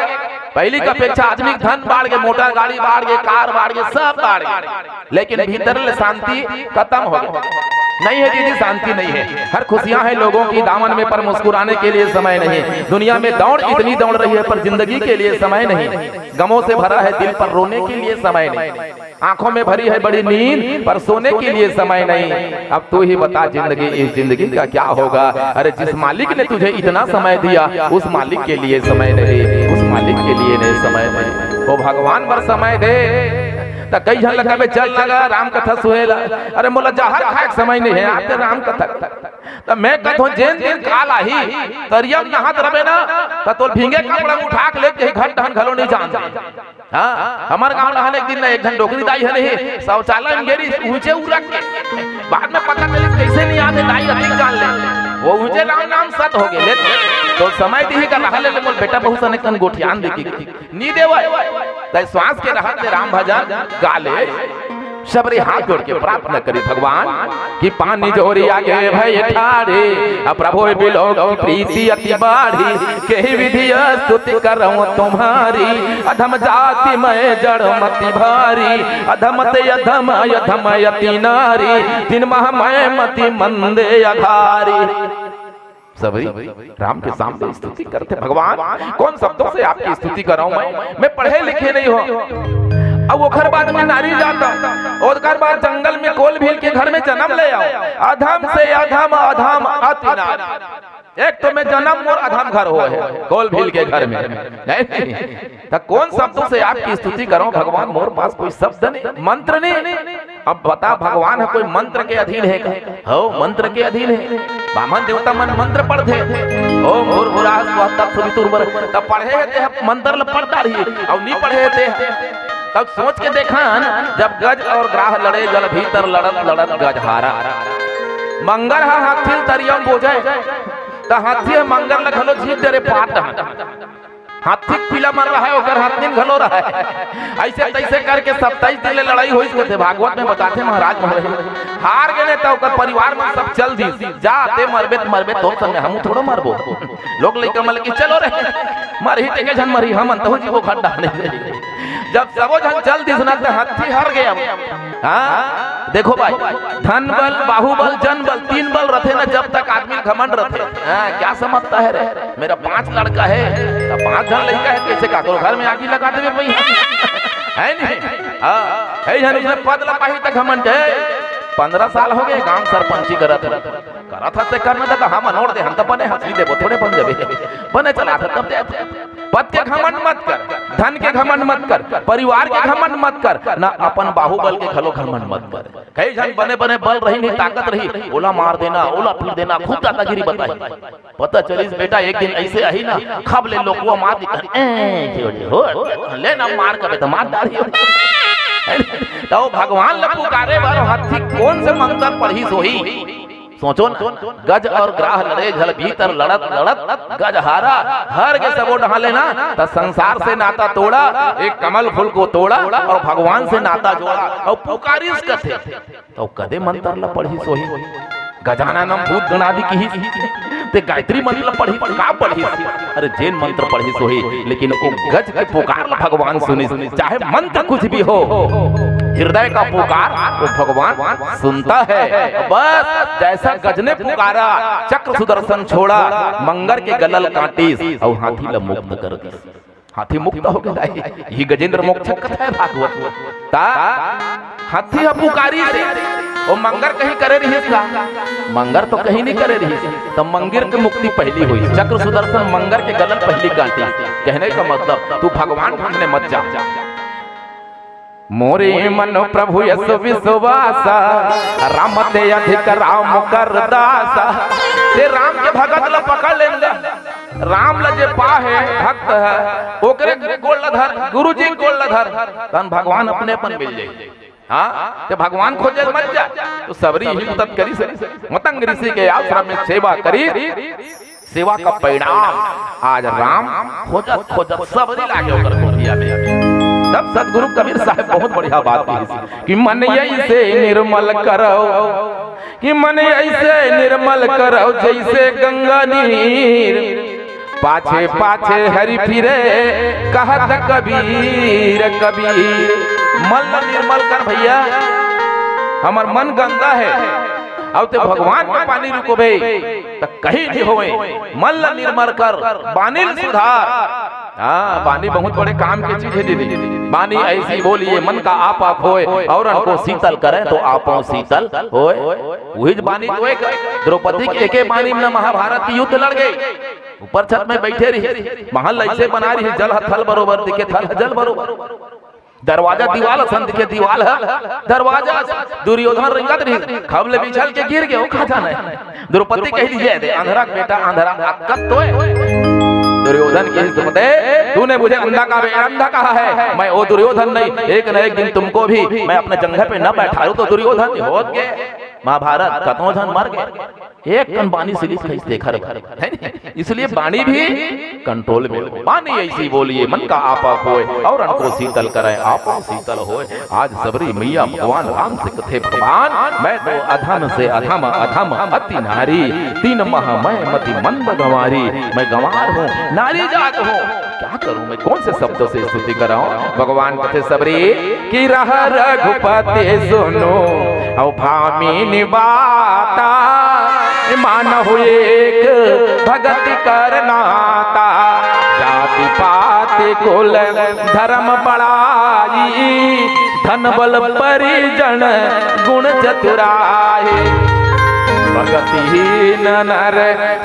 [SPEAKER 2] पहली की अपेक्षा आदमी धन बाढ़ के, मोटर गाड़ी बाढ़ के, कार बाढ़ के, सब बाढ़ के, लेकिन भीतर शांति खत्म हो गई। नहीं है दीदी, शांति नहीं है। हर खुशियां हैं लोगों की दामन में, पर मुस्कुराने के लिए समय नहीं। दुनिया में दौड़ इतनी दौड़ रही है पर जिंदगी के लिए समय नहीं। गमों से भरा है दिल पर रोने के लिए समय नहीं। आंखों में भरी है बड़ी नींद पर सोने के लिए समय नहीं। अब तू ही बता जिंदगी, इस जिंदगी का क्या होगा। अरे जिस मालिक ने तुझे इतना समय दिया उस मालिक के लिए समय नहीं, उस मालिक के लिए नहीं समय नहीं। वो भगवान पर समय दे। कई जन लगा चल लगा राम कथा सुहेला, अरे मोला जहर खाए समय नहीं है, आते राम कथा तो मैं कहतो जेन दिन काल आही तरियम नहात रबे ना तो तोल भींगे कपड़ा उठा के लेके घर ढन घलो नहीं जान। हां हमार गांव नहाने एक दिन ना एक जन डोकरी दाई है नहीं शौचालय में गेरी ऊंचे उरक के बाद में पता चली कैसे नहीं आते दाई अधिक जान ले वो ऊंचे नाम सत हो गए तो समय दी का रहले ले मोल बेटा बहुत अनेक तन गोठियान देखी नी देवा तय श्वास के रहत दे राम भजन गाले सबरे हाथ जोड़ के प्रार्थना करी भगवान कि पानी जोरी आगे भय ठाड़े प्रभु बिलोक प्रीति अति बाढ़ी के विधि स्तुति करऊं तुम्हारी अधम जाति मैं जड़ मति भारी अधमत अधम अधम यति नारी दिन मह मैं मति मंदे अघारी। सभी राम के सामने स्तुति करते भगवान कौन शब्दों से आपकी स्तुति कर रहा हूं मैं पढ़े लिखे नहीं हो। अब वो घर बाद में नारी जाता और घर बाद जंगल में कोल भील के घर में जन्म ले आओ अधम से अधम अधम अति नारी एक तो मैं जन्म और अधम घर हो है कोल भील के घर में नहीं तो कौन शब्दों से आपकी स्तुति करो भगवान मोर पास कोई शब्द नहीं मंत्र नहीं। अब बता भगवान है कोई मंत्र के अधीन है क्या हो मंत्र के अधीन है बामन देवता मन मंत्र पढ़ते ओ मोर बुरा तब पढ़े थे मंत्र पढ़ता रही और नहीं पढ़े थे तब सोच के देखा जब गज और ग्राह लड़े जल भीतर लड़त लड़त गज हारा मंगर हा हाथी तरियम बोझे तो हाथी मंगर लखलो जीत तेरे पाट हाथी पीला मर रहा है ओकर हाथ दिन घलो रहा है ऐसे तैसे करके 27 दिन लड़ाई होई थे भागवत में बताते महाराज हार गए तो ओकर परिवार में सब चल दी जाते मरबे तो संग हम थोड़ा मरबो लोग लेकर मल की चलो रे मरही ते के जन मरही हम तो जीवो खड्डा नहीं जब सबो जन चल दी सुना तो हाथी हार गया। हां देखो भाई धन बल बाहुबल जन बल 3 बल रथे ना जब तक आदमी घमंड रथे। हां क्या समझता है रे मेरा 5 लड़का है तो 5 जन लड़का है कैसे का करो घर में आगी लगा देबे भाई है नहीं। हां है जन उसने पद ला पाही तक घमंड है 15 साल हो गए गांव सरपंची करत से करना था हम नोड़ दे हम तो बने हंसी देबो थोड़े बन जाबे बने चला था तब दे पद के घमंड मत कर धन के घमंड मत कर परिवार के घमंड मत कर ना अपन बाहुबल के खलो घमंड मत कर कई जन बने बने बल रही नहीं ताकत रही ओला मार देना ओला पीट देना खूब दादागिरी बताई पता चलिस बेटा एक दिन ऐसे आई ना खब ले लोग वो मार दी हो ले ना मार के तो मार डाली तो भगवान ल पुकारे बार हाथी कौन से मंत्र पढ़ी सोही सोचो ना गज और ग्राह लड़े झल भीतर लड़त लड़त गज हारा हर के सबो ढाले ना तो संसार से नाता तोड़ा एक कमल फूल को तोड़ा और भगवान से नाता जोड़ा और पुकारिस कथे तो कदे मंत्र ला पढ़ी सोही गजाननम भूत गणादि की ते गायत्री मंत्र पढ़ी का पढ़ी अरे जैन मंत्र पढ़ी सोही लेकिन वो गज के पुकार ला भगवान सुनी चाहे मंत्र कुछ भी हो हृदय का पुकार वो भगवान सुनता है। बस जैसा गज ने पुकारा चक्र सुदर्शन छोड़ा मंगर के गलल काटीस और हाथी ला मुक्त कर दी हाथी मुक्त हो गया ये गजेंद्र मोक्ष कथा है भागवत ता हाथी पुकारी से वो मंगर कहीं करे रही इसका मंगर तो कहीं नहीं करे रही तब मंगिर की मुक्ति पहली हुई चक्र सुदर्शन मंगर के गलल पहली काटी कहने का मतलब तू भगवान ढूंढने मत जा मोरे मन प्रभु यस विश्वासा राम ते अधिक राम कर दासा ते राम के भगत ल पकड़ लेंगे राम ल जे पाहे भक्त है ओकरे गोल धर गुरु जी गोल धर तन भगवान अपने अपन मिल जाए। हाँ ते भगवान खोजे मत जा तो सबरी ही मदद करी से मतंग ऋषि के आश्रम में सेवा करी सेवा का परिणाम आज राम खोजत खोजत सबरी लागे ओकर कोठिया में तब सदगुरु कबीर साहब बहुत बढ़िया बात कही कि मन ऐसे निर्मल करो कि मन ऐसे निर्मल करो जैसे गंगा नीर पाछे पाछे हरि फिरे कहत कबीर कबीर मन निर्मल कर भैया हमार मन गंदा है अब ते भगवान के पानी रुको भे तो कहीं नहीं होए मन निर्मल कर बानी सुधार। हाँ बानी बहुत बड़े काम की चीज है दीदी बानी ऐसी बोलिए मन का आप होए और उनको शीतल करे तो आपो शीतल होए वही बानी तो एक द्रौपदी के एके बानी में महाभारत युद्ध लड़ गई ऊपर छत में बैठे रही महल ऐसे बना रही जल थल बरोबर दिखे थल जल बरोबर दरवाजा दीवाल संत के दीवाल है दरवाजा दुर्योधन रिंगत रही खबले बिछल के गिर गए वो कहा जाना है द्रौपदी कह दीजिए दे अंधरा बेटा अंधरा अक्कत तो है दुर्योधन की हिस्मत है तूने मुझे अंधा कहा है मैं वो दुर्योधन नहीं एक न एक दिन तुमको भी मैं अपने जंघे पे न बैठा तो दुर्योधन हो गए महाभारत कतोधन मर गए एक कन बानी सिलिस खींच देखा इसलिए बाणी भी कंट्रोल में हो बानी ऐसी बोलिए मन का आपा होए और अन्न को शीतल करे आपा शीतल होए आज सबरी मैया भगवान राम से कथे भगवान मैं तो अधम से अधम अधम अति नारी तीन माह मैं मति मन बगवारी मैं गंवार हूँ नारी जात हूँ क्या करूं मैं कौन से शब्दों से स्तुति कराऊं भगवान कथे सबरी की रह रघुपति सुनो औ भामिनी बाता मान हो एक भगति करनाता जाति पाति कुल धर्म बड़ाई धन बल परिजन गुण चतुराई भगतिहीन नर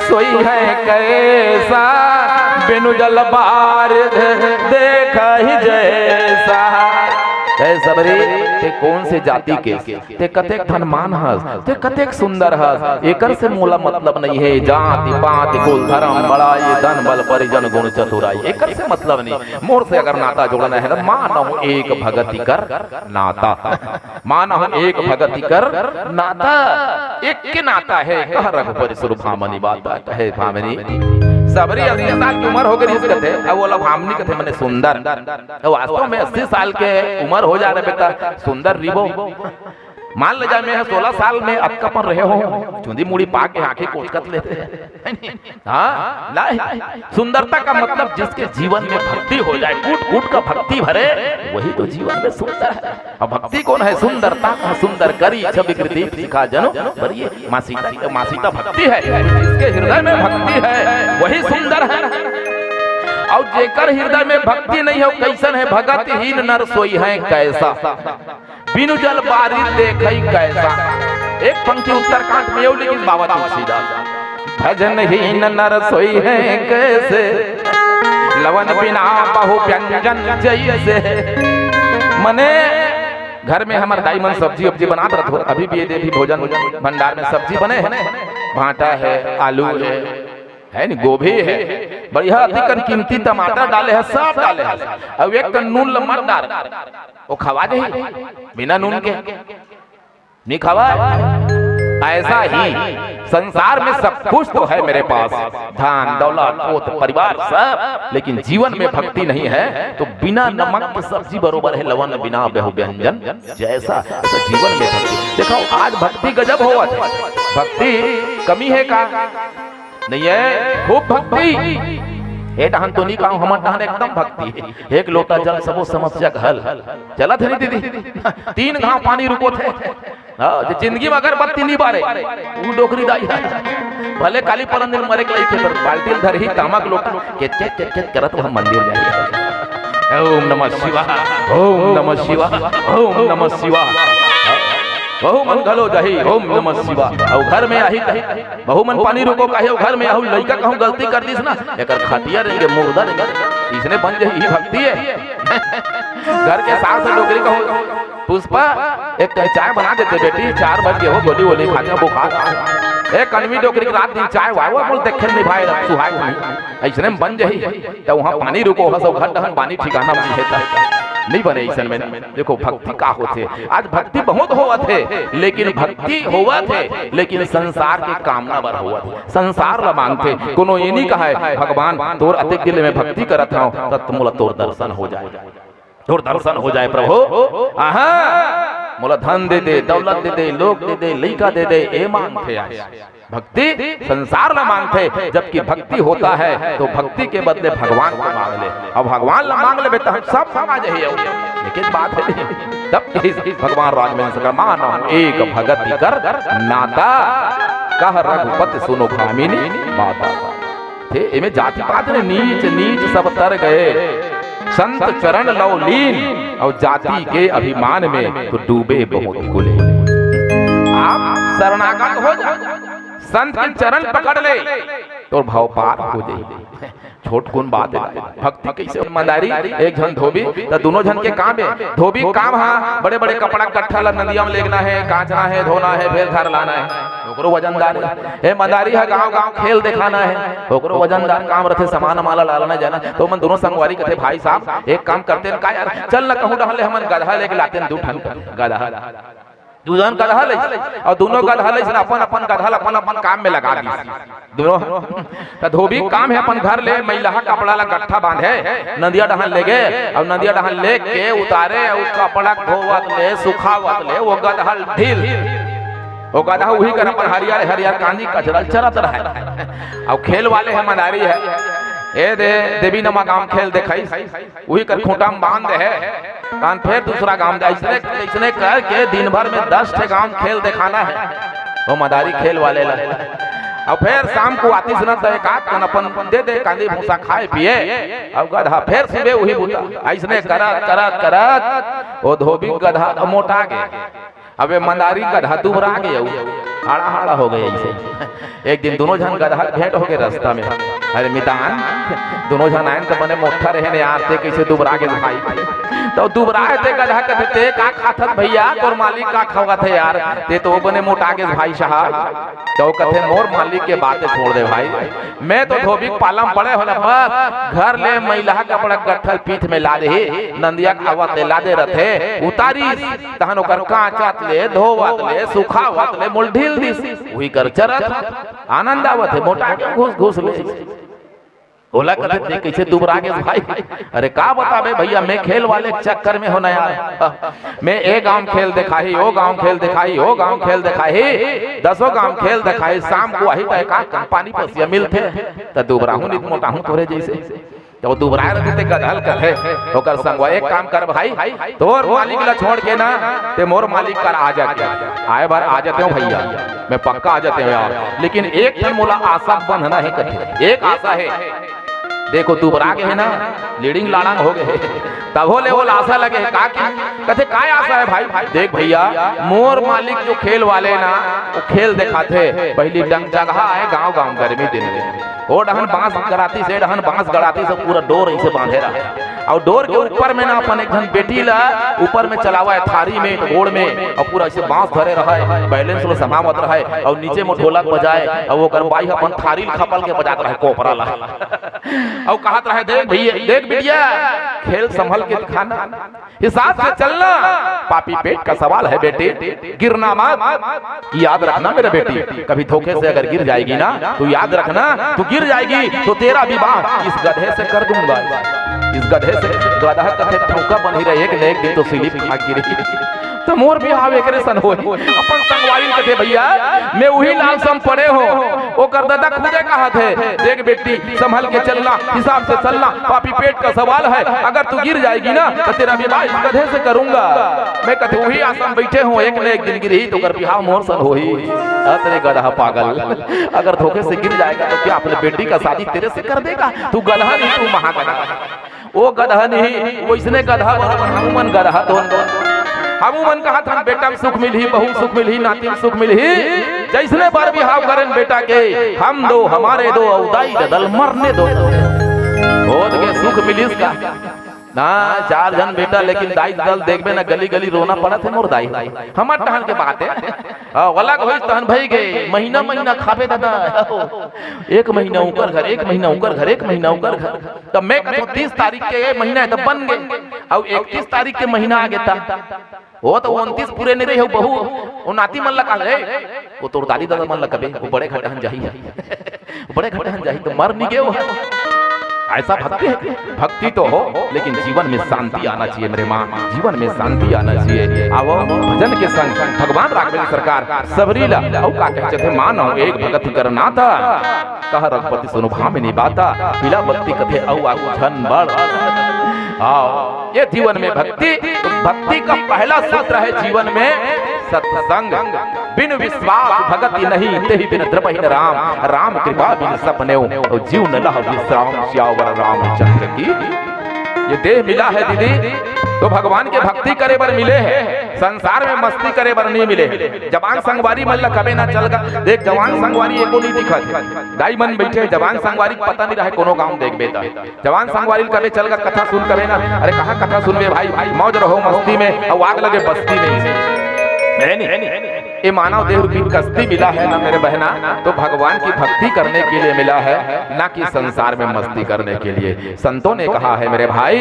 [SPEAKER 2] सोई है कैसा बिनु जल बारिध देख ही जैसा सबरी ते कौन से जाति के ते कतेक धनमान हस ते कतेक सुंदर हस एकर से मोला मतलब नहीं है जाति पाति कुल धर्म बड़ाई धन बल परिजन गुण चतुराई एकर से मतलब नहीं मोर से अगर नाता जोड़ना है तो मानव एक भगति कर नाता मानव एक भगति कर नाता एक के नाता है कह रघुपति सुर भामनी बात है भामनी सबरी 80 साल की उम्र हो गई इस कथे अब वो लोग भामनी कथे मैंने सुंदर वास्तव में 80 साल के उम्र हो जा रहे बेटा सुंदर रिबो मान ले जाए मैं 16 साल में अक्कापन रहे हो चुंदी मुड़ी पा के आंखें कोचकत लेते हैं हाँ सुंदरता का मतलब जिसके जीवन में भक्ति हो जाए कूट कूट का भक्ति भरे वही तो जीवन में सुंदर है और भक्ति कौन है सुंदरता का सुंदर करी छवि कृति सिखा जनो बरिए मासीता भक्ति है जिसके हृदय में भक्ति है वही सुंदर है और जेकर हृदय में भक्ति नहीं हो कैसन है भगतहीन नर सोई है कैसा बिनु जल बारिश देखई कैसा एक पंक्ति उत्तरकांड में यो लेकिन बाबा तुलसीदास भजनहीन नर सोई है कैसे लवन बिना बहु व्यंजन जैसे मने घर में हमारे दाई मन सब्जी वब्जी बनाते रहते हो अभी भी ये देवी भोजन भंडार में सब्जी बने है भाटा है आलू है नी गोभी है बढ़िया अधिक कीमती टमाटर डाले है सब डाले है अब एक नून लम्बा डाल वो खवा दे बिना नून के नहीं खवा ऐसा ही संसार में सब कुछ तो है मेरे पास धन दौलत पोत परिवार सब लेकिन जीवन में भक्ति नहीं है तो बिना नमक की सब्जी बरोबर है लवन बिना बहु व्यंजन जैसा तो जीवन में भक्ति देखो आज भक्ति गजब हुआ भक्ति कमी है का नहीं है खूब भक्ति डहन तो नहीं कहूं हम डहन एकदम भक्ति है एक लोटा जल सबो समस्या का हल चला थे नहीं दीदी 3 घाव पानी रुको थे जिंदगी में अगर बत्ती नहीं बारे वो डोकरी दाई भले काली परन दिन मरे के लिए पर बाल्टी धर ही तामक लोटा केट करत हम मंदिर जाए ओम नमः शिवाय ओम नमः शिवाय ओम नमः शिवाय बहु मन गलो जही ओम नमः शिवाय और घर में आही बहु मन पानी रुको कहे घर में आहू लड़का कहूं गलती कर दीस ना एकर खटिया रहेंगे मुर्दा रहेंगे इसने बन जाए भक्ति है घर के सास से डोकरी कहूं पुष्पा एक चाय बना देते बेटी 4 बज गए हो गोली वोली खाते बुखार एक कनवी डोकरी की रात दिन चाय वावा बोल देखे नहीं भाई सुहाग नहीं ऐसने बन जाही तो वहां पानी रुको हो सब घर दहन पानी ठिकाना नहीं है नहीं बने ऐसा में देखो भक्ति का होते आज भक्ति बहुत हुआ थे लेकिन भक्ति हुआ थे लेकिन संसार के कामना बर हुआ थे संसार ला मांगते कोनो ये नहीं कहा है भगवान तोर अतिक दिल में भक्ति करत हूं तब तुमला तोर दर्शन हो जाए तोर दर्शन हो जाए प्रभु आहा मोला धन दे दे दौलत दे दे लोग दे दे लइका दे दे ए मांगते आज भक्ति संसार ला मांगते जबकि भक्ति होता है तो भक्ति के बदले भगवान को मांग ले और भगवान ला मांग ले तो हम सब समाज है लेकिन बात है तब भगवान राज में सका मानो एक भगति कर नाता कह रघुपति सुनो भामिनी माता थे इमे जाति पात ने नीच नीच सब तर गए संत चरण लव लीन और जाति के अभिमान में तो डूबे बहुत कुले आप शरणागत हो जा संत के चरण पकड़ ले तो भाव पार हो जाए थोट कौन बात है भक्ति कैसे मंदारी एक जन धोबी तो दोनों जन के काम है धोबी काम हाँ बड़े बड़े कपड़ा कट्ठा ला नदिया में लेगना है काचना है धोना है फिर घर लाना है ओकरो वजनदार है मंदारी है गांव गांव खेल दिखाना है ओकरो वजनदार काम रखे सामान माला लाना जाना तो मन दोनों संगवारी कहते भाई साहब एक काम करते का यार चल न कहूं रहले हमन गधा लेके लाते दू ठन गधा दू जन गधा ले और दोनों गधा ले अपन अपन गधा अपन अपन काम में लगा दी दोनों तो धोबी काम है अपन घर ले महिला कपड़ा ला गट्ठा बांधे नदिया डहन ले गए और नदिया डहन ले के उतारे और कपड़ा धोवत ले सुखावत ले वो गधा ढील वो गधा वही कर अपन हरियर हरियर कांदी कचरा चरत रहे और खेल वाले है मदारी है ए दे देवी नमा गांव खेल देखाई वही कर खूंटा में बांध दे है कान फिर दूसरा गांव दे इसने कर के दिन भर में 10 ठे गांव खेल दिखाना है वो मदारी खेल वाले ला और फिर शाम को आती सुना तो एक आध कन अपन दे दे कांदी भूसा खाए पिए अब गधा फिर सुबह वही बूता ऐसने करत करत करत वो धोबी गधा मोटा गए अबे मंदारी गधा दुबरा गए आड़ा हाड़ा हो गए ऐसे एक दिन दोनों जन गधा भेंट हो गए रास्ता में अरे मितान दोनों जन आए तो मने मोटा रहे ने यार ते कैसे दुबरा के भाई तो दुबरा थे गधा कहते ते का खाथत भैया तोर मालिक का खावा थे यार ते तो बने मोटा के भाई साहब तो कहते मोर मालिक के बातें छोड़ दे भाई मैं तो धोबी पालम पड़े होला बस घर ले महिला कपड़ा गट्ठल पीठ में ला दे नंदिया खावत ले ला दे रथे उतारी तहन ओकर काचत ले धोवत ले सुखावत ले मुल ढील दिस वही कर चरत आनंद आवत है मोटा के घुस घुस ले बोला कहते कैसे दुबरा के भाई अरे का बताबे भैया मैं खेल वाले चक्कर में होना यार मैं एक गांव खेल दिखाई ओ गांव खेल दिखाई ओ गांव खेल दिखाई 10 गांव खेल दिखाई शाम को वही का पानी पसिया मिलते तो दुबरा हूं नित मोटा हूं तोरे जैसे तो दुबरा रहते गधल कथे ओकर संगवा एक काम कर भाई तोर मालिक ला छोड़ के ना ते मोर मालिक कर आ जा आए बार आ जाते हो भैया मैं पक्का आ जाते हो यार लेकिन एक जन मोला आशा बंधना है कथे एक आशा है देखो दुबरा के है ना लीडिंग लाड़ांग हो गए तब हो ले वो आशा लगे है का कहते काय आशा है भाई देख भैया मोर मालिक जो खेल वाले ना वो खेल दिखाते पहली डंग जगह है गांव गांव गर्मी दिन में वो डहन बांस गड़ाती से डहन बांस गड़ाती से पूरा डोर ऐसे बांधे रहा और डोर के ऊपर में ना अपन एक जन बेटी ला ऊपर में चलावा है थारी में गोड़ में और पूरा ऐसे बांस धरे रहा है बैलेंस लो समावत रहा है और नीचे में ढोलक बजाए और वो गरबाई अपन थारी खपल के बजात रहा है कोपरा ला और कहत रहे देख भैया देख बिटिया खेल संभल के दिखाना हिसाब से चलना पापी पेट का सवाल है बेटे गिरना मत याद रखना मेरे बेटी कभी धोखे से अगर गिर जाएगी ना तो याद रखना तू गिर जाएगी तो तेरा विवाह इस गधे से कर दूंगा इस गधे से गधा कथे ठोका बनी रहे एक न एक दिन तो सिली खा गिरी तो मोर भी आवे करे सन हो अपन संगवारी कथे भैया मैं वही लाल सम पड़े हो वो कर दादा खुदे कहा थे देख बेटी संभल के चलना हिसाब से चलना पापी पेट का सवाल है अगर तू गिर जाएगी ना तो तेरा विवाह इस गधे से करूंगा मैं कहते वही आश्रम बैठे हो एक न एक दिन गिरी तो कर बिहाव मोर सन हो ही तेरे गधा पागल अगर धोखे से गिर जाएगा तो क्या अपने बेटी का शादी तेरे से कर देगा तू गधा नहीं तू महागधा वो गधा नहीं वो इसने गधा हमन गधा दोनों हमू मन कहा था बेटा में सुख मिली बहू सुख मिली नाती में सुख मिली जैसने बार भी हाव करें बेटा के हम दो हमारे दो औदाई दल मरने दो बहुत के सुख मिली इसका ना 4 जन बेटा लेकिन दाई दल देखबे ना गली गली रोना पड़ा थे मोर दाई हमार टहन के बात है वाला होई तहन भई गए महीना महीना खाबे दादा 1 महीना ऊपर घर 1 महीना ऊपर घर 1 महीना ऊपर घर तब मैं कहतो 30 तारीख के ये महीना है तो बन गए और 31 तारीख के महीना आ गया था वो तो 29 पूरे नहीं रहे बहू वो नाती मन लगा रे वो तोर दादी दादा मन लगा वो बड़े घटहन जाही बड़े घटहन जाही तो मर नहीं गए वो ऐसा भक्ति तो हो लेकिन जीवन में शांति आना चाहिए मेरे माँ जीवन में शांति आना चाहिए आओ भजन के संग भगवान राघवेंद्र सरकार सबरीला औ का कहते थे मानो एक भगत करना था कह रघुपति सुनु भामिनी बाता पीला बत्ती कथे औ आगु झन बड़ आओ ये जीवन में भक्ति का पहला सूत्र है जीवन में सत्संग बिन विश्वास भगति नहीं तेहि बिन द्रवहि राम राम कृपा बिन सपने जीव न लह विश्राम श्यावर रामचंद्र की ये देह मिला है दीदी तो भगवान के भक्ति करे बर मिले है, संसार में मस्ती करे बर नहीं मिले। जवान संगवारी मन ला कबे ना चल गा। देख जवान संगवारी एको नहीं दिखत, दाई मन बैठे जवान संगवारी पता नहीं रहे कोनो गांव देख बेटा। जवान संगवारी कबे चल गा कथा सुन कबे ना, अरे कहाँ कथा सुनबे भाई, मौज रहो मस्ती में और आग लगे बस्ती में। ये मानव देह रूपी कश्ती मिला है ना मेरे बहना, तो भगवान की भक्ति करने के लिए मिला है, ना कि संसार में मस्ती करने के लिए। संतों ने कहा है मेरे भाई,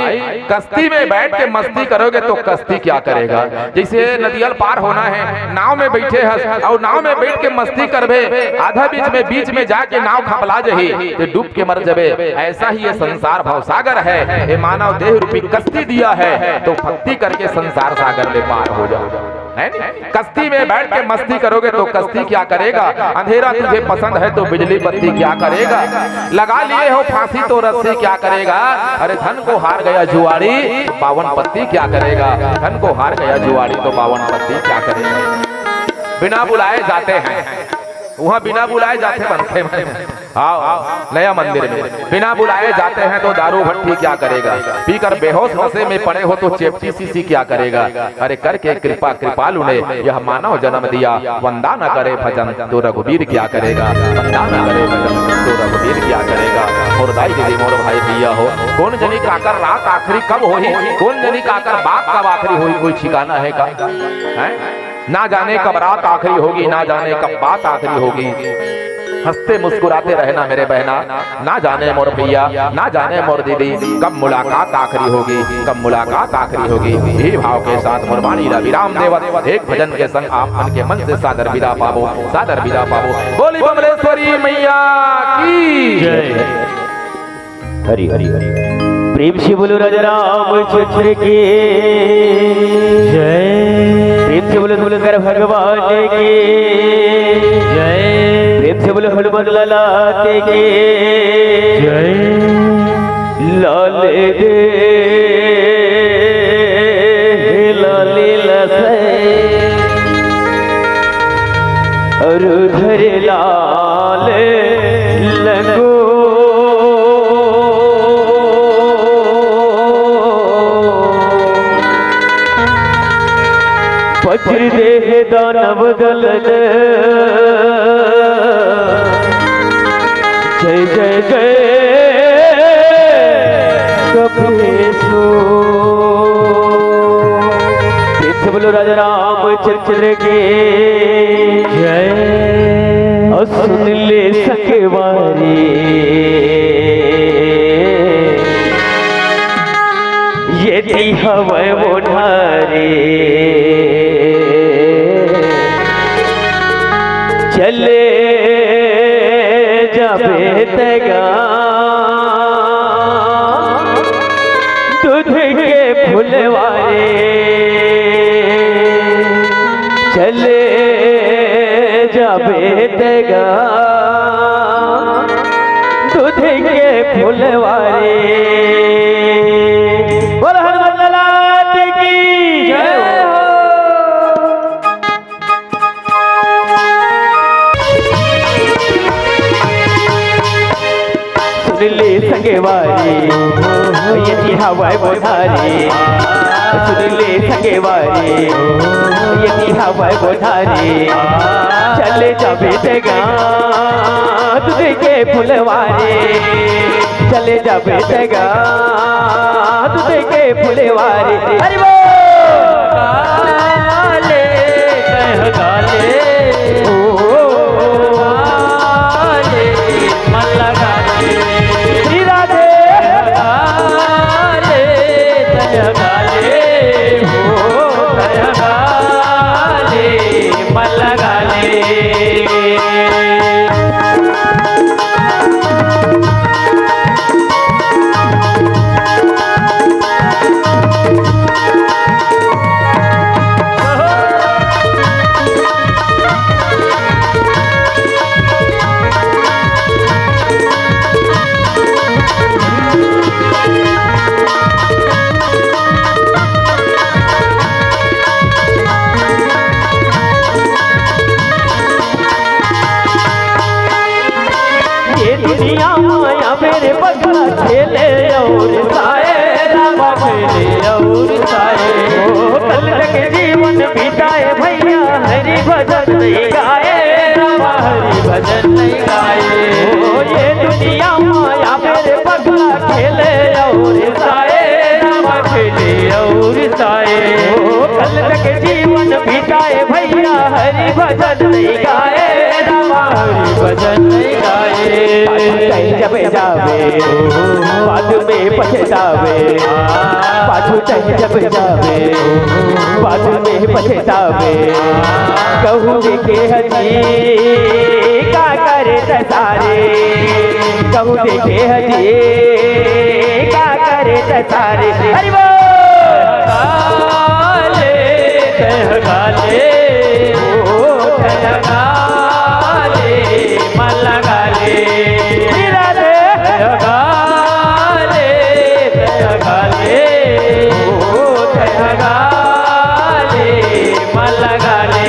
[SPEAKER 2] कश्ती में बैठ के मस्ती करोगे तो कश्ती क्या करेगा। जैसे नदियल पार होना है, नाव में बैठे हैं और नाव में बैठ के मस्ती करबे, आधा बीच में जाके नाव खपला जही तो डूब के मर जबे। ऐसा ही ये संसार भवसागर है, ये मानव देह रूपी कश्ती दिया है, तो भक्ति करके संसार सागर में पार हो जाओ। कश्ती में बैठ के मस्ती करोगे तो कश्ती क्या करेगा। अंधेरा तुझे पसंद है तो बिजली बत्ती क्या करेगा। लगा लिए हो फांसी तो रस्सी क्या करेगा। अरे धन को हार गया जुआरी तो बावन पत्ती क्या करेगा। धन को हार गया जुआरी तो बावन पत्ती क्या करेगा। बिना बुलाए जाते हैं वहाँ, बिना बुलाए जाते बनते हैं। आओ नया मंदिर में बिना बुलाए जाते हैं तो दारू भट्टी क्या करेगा। पीकर बेहोश नशे में पड़े हो तो चेपटी सीसी क्या करेगा। अरे करके कृपा कृपालु ने यह मानव जन्म दिया, वंदा न करे भजन तो रघुवीर क्या करेगा। वंदा न करे भजन तो रघुवीर क्या करेगा। मोर दाई दीदी मोर भाई भैया हो, कौन जनी काकर रात आखिरी कब होही, कौन जनी काकर बात कब आखिरी होई, कोई ठिकाना है का। ना जाने कब रात आखिरी होगी, ना जाने कब बात आखिरी होगी। हंसते मुस्कुराते रहना मेरे बहना, ना जाने मोर भैया ना जाने मोर दीदी कब मुलाकात आखिरी होगी, कब मुलाकात आखिरी होगी। यही भाव के साथ मुरबानी विराम देवत एक भजन के संग आप मन के मन से सादर विदा पावो, सादर विदा पावो। बोली बमलेश्वरी मैया की जय।
[SPEAKER 1] हरि हरि हरि प्रेम से बोलो राजा रामचंद्र की जय। प्रेम से बोलो तुलकर भगवान की जय। प्रेम से बोलो हनुमान लाला की जय। लाले दे लाले लसे और उधर लाल लगो वज्र देह दानव दल जय जय जय कपीसो। प्रेम से बोलो राजा रामचंद्र के जय। और सुन ले सकेवारी यदि हवै वो ढारे चले जाबे तगा दूध के फुलवारे चले जाबे तगा दूध के फुलवारे। बोलो हनुमान लाला की जय हो। सुनले संगेवारी यदि हवाई बोधारी, सुनले संगेवारी यदि हवाई बोधारी चले जाबे तेगा दूध के फुलवारे चले जाबे तेगा दूध के फुलवारे। अरे वो गाले कह गाले ओ गाले मन लगा श्री राधे गाले तय गाले हो तय गाले मन लगा ले। दुनिया माया मेरे बगला खेले और साए रामा
[SPEAKER 3] और साए
[SPEAKER 1] कल तक जीवन बिताए भैया हरि भजन नहीं गाए
[SPEAKER 3] रामा हरि भजन नहीं गाए
[SPEAKER 1] ये दुनिया माया मेरे पगला खेले और साए
[SPEAKER 3] रामा खेले और साए
[SPEAKER 1] कल तक जीवन बिताए भैया हरि भजन नहीं गाए
[SPEAKER 3] रामा हरि भजन नहीं गाए
[SPEAKER 1] जब जावे बाद में पछतावे पाछू जब जावे बाद में पछतावे कहूँ देखे हजी का करे तसारे कहूँ देखे हजी का करे तसारे हरि बोल
[SPEAKER 3] गाले तह गाले तह गाले मन गाले
[SPEAKER 1] राधे
[SPEAKER 3] तह गाले तह गाले तह गाले मन गाले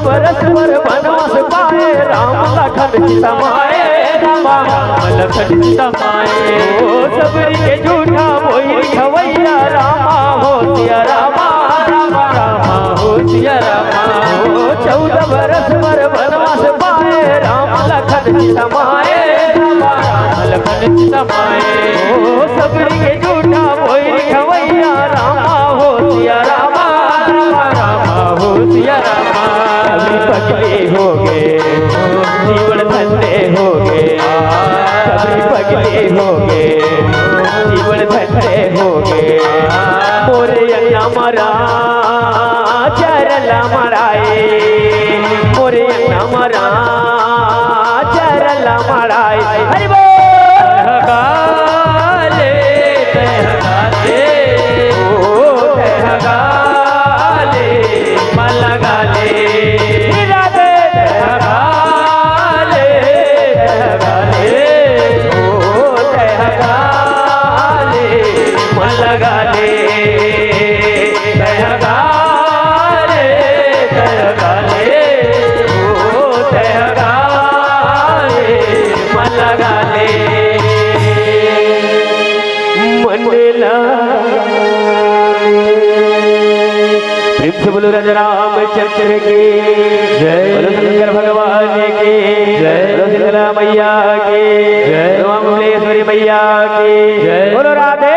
[SPEAKER 1] बरस पर वनवास पाए राम लखन समाए
[SPEAKER 3] रामा राम लखन समाए
[SPEAKER 1] सबरी के झूठा मोहि खवैया रामा हो सिया रामा
[SPEAKER 3] रामा रामा हो सिया रामा
[SPEAKER 1] 14 बरस पर वनवास पाए राम लखन समाए
[SPEAKER 3] रामा राम लखन समाए
[SPEAKER 1] सबरी के झूठा मोहि खवैया रामा हो सिया रामा
[SPEAKER 3] रामा रामा हो सिया रामा
[SPEAKER 1] कभी पगले हो गए जीवन धन्य हो गए कभी पगले हो गए जीवन धन्य हो गए मोरे अन्ना मरा चरला मराए मोरे अन्ना मरा चरला मराए हरि बोल
[SPEAKER 3] गाले तह गाले
[SPEAKER 1] तह
[SPEAKER 3] गाले मन गाले
[SPEAKER 1] राधे
[SPEAKER 3] तह गाले तह गाले
[SPEAKER 1] तह
[SPEAKER 3] गाले मन गाले तह गाले तह गाले तह गाले मन गाले
[SPEAKER 1] मंडला प्रेम से बोलो राजा रामचंद्र की
[SPEAKER 3] जय।
[SPEAKER 1] बोलो शंकर भगवान की
[SPEAKER 3] जय।
[SPEAKER 1] बोलो शीतला मैया की
[SPEAKER 3] जय।
[SPEAKER 1] बोलो अमलेश्वरी मैया की
[SPEAKER 3] जय।
[SPEAKER 1] बोलो राधे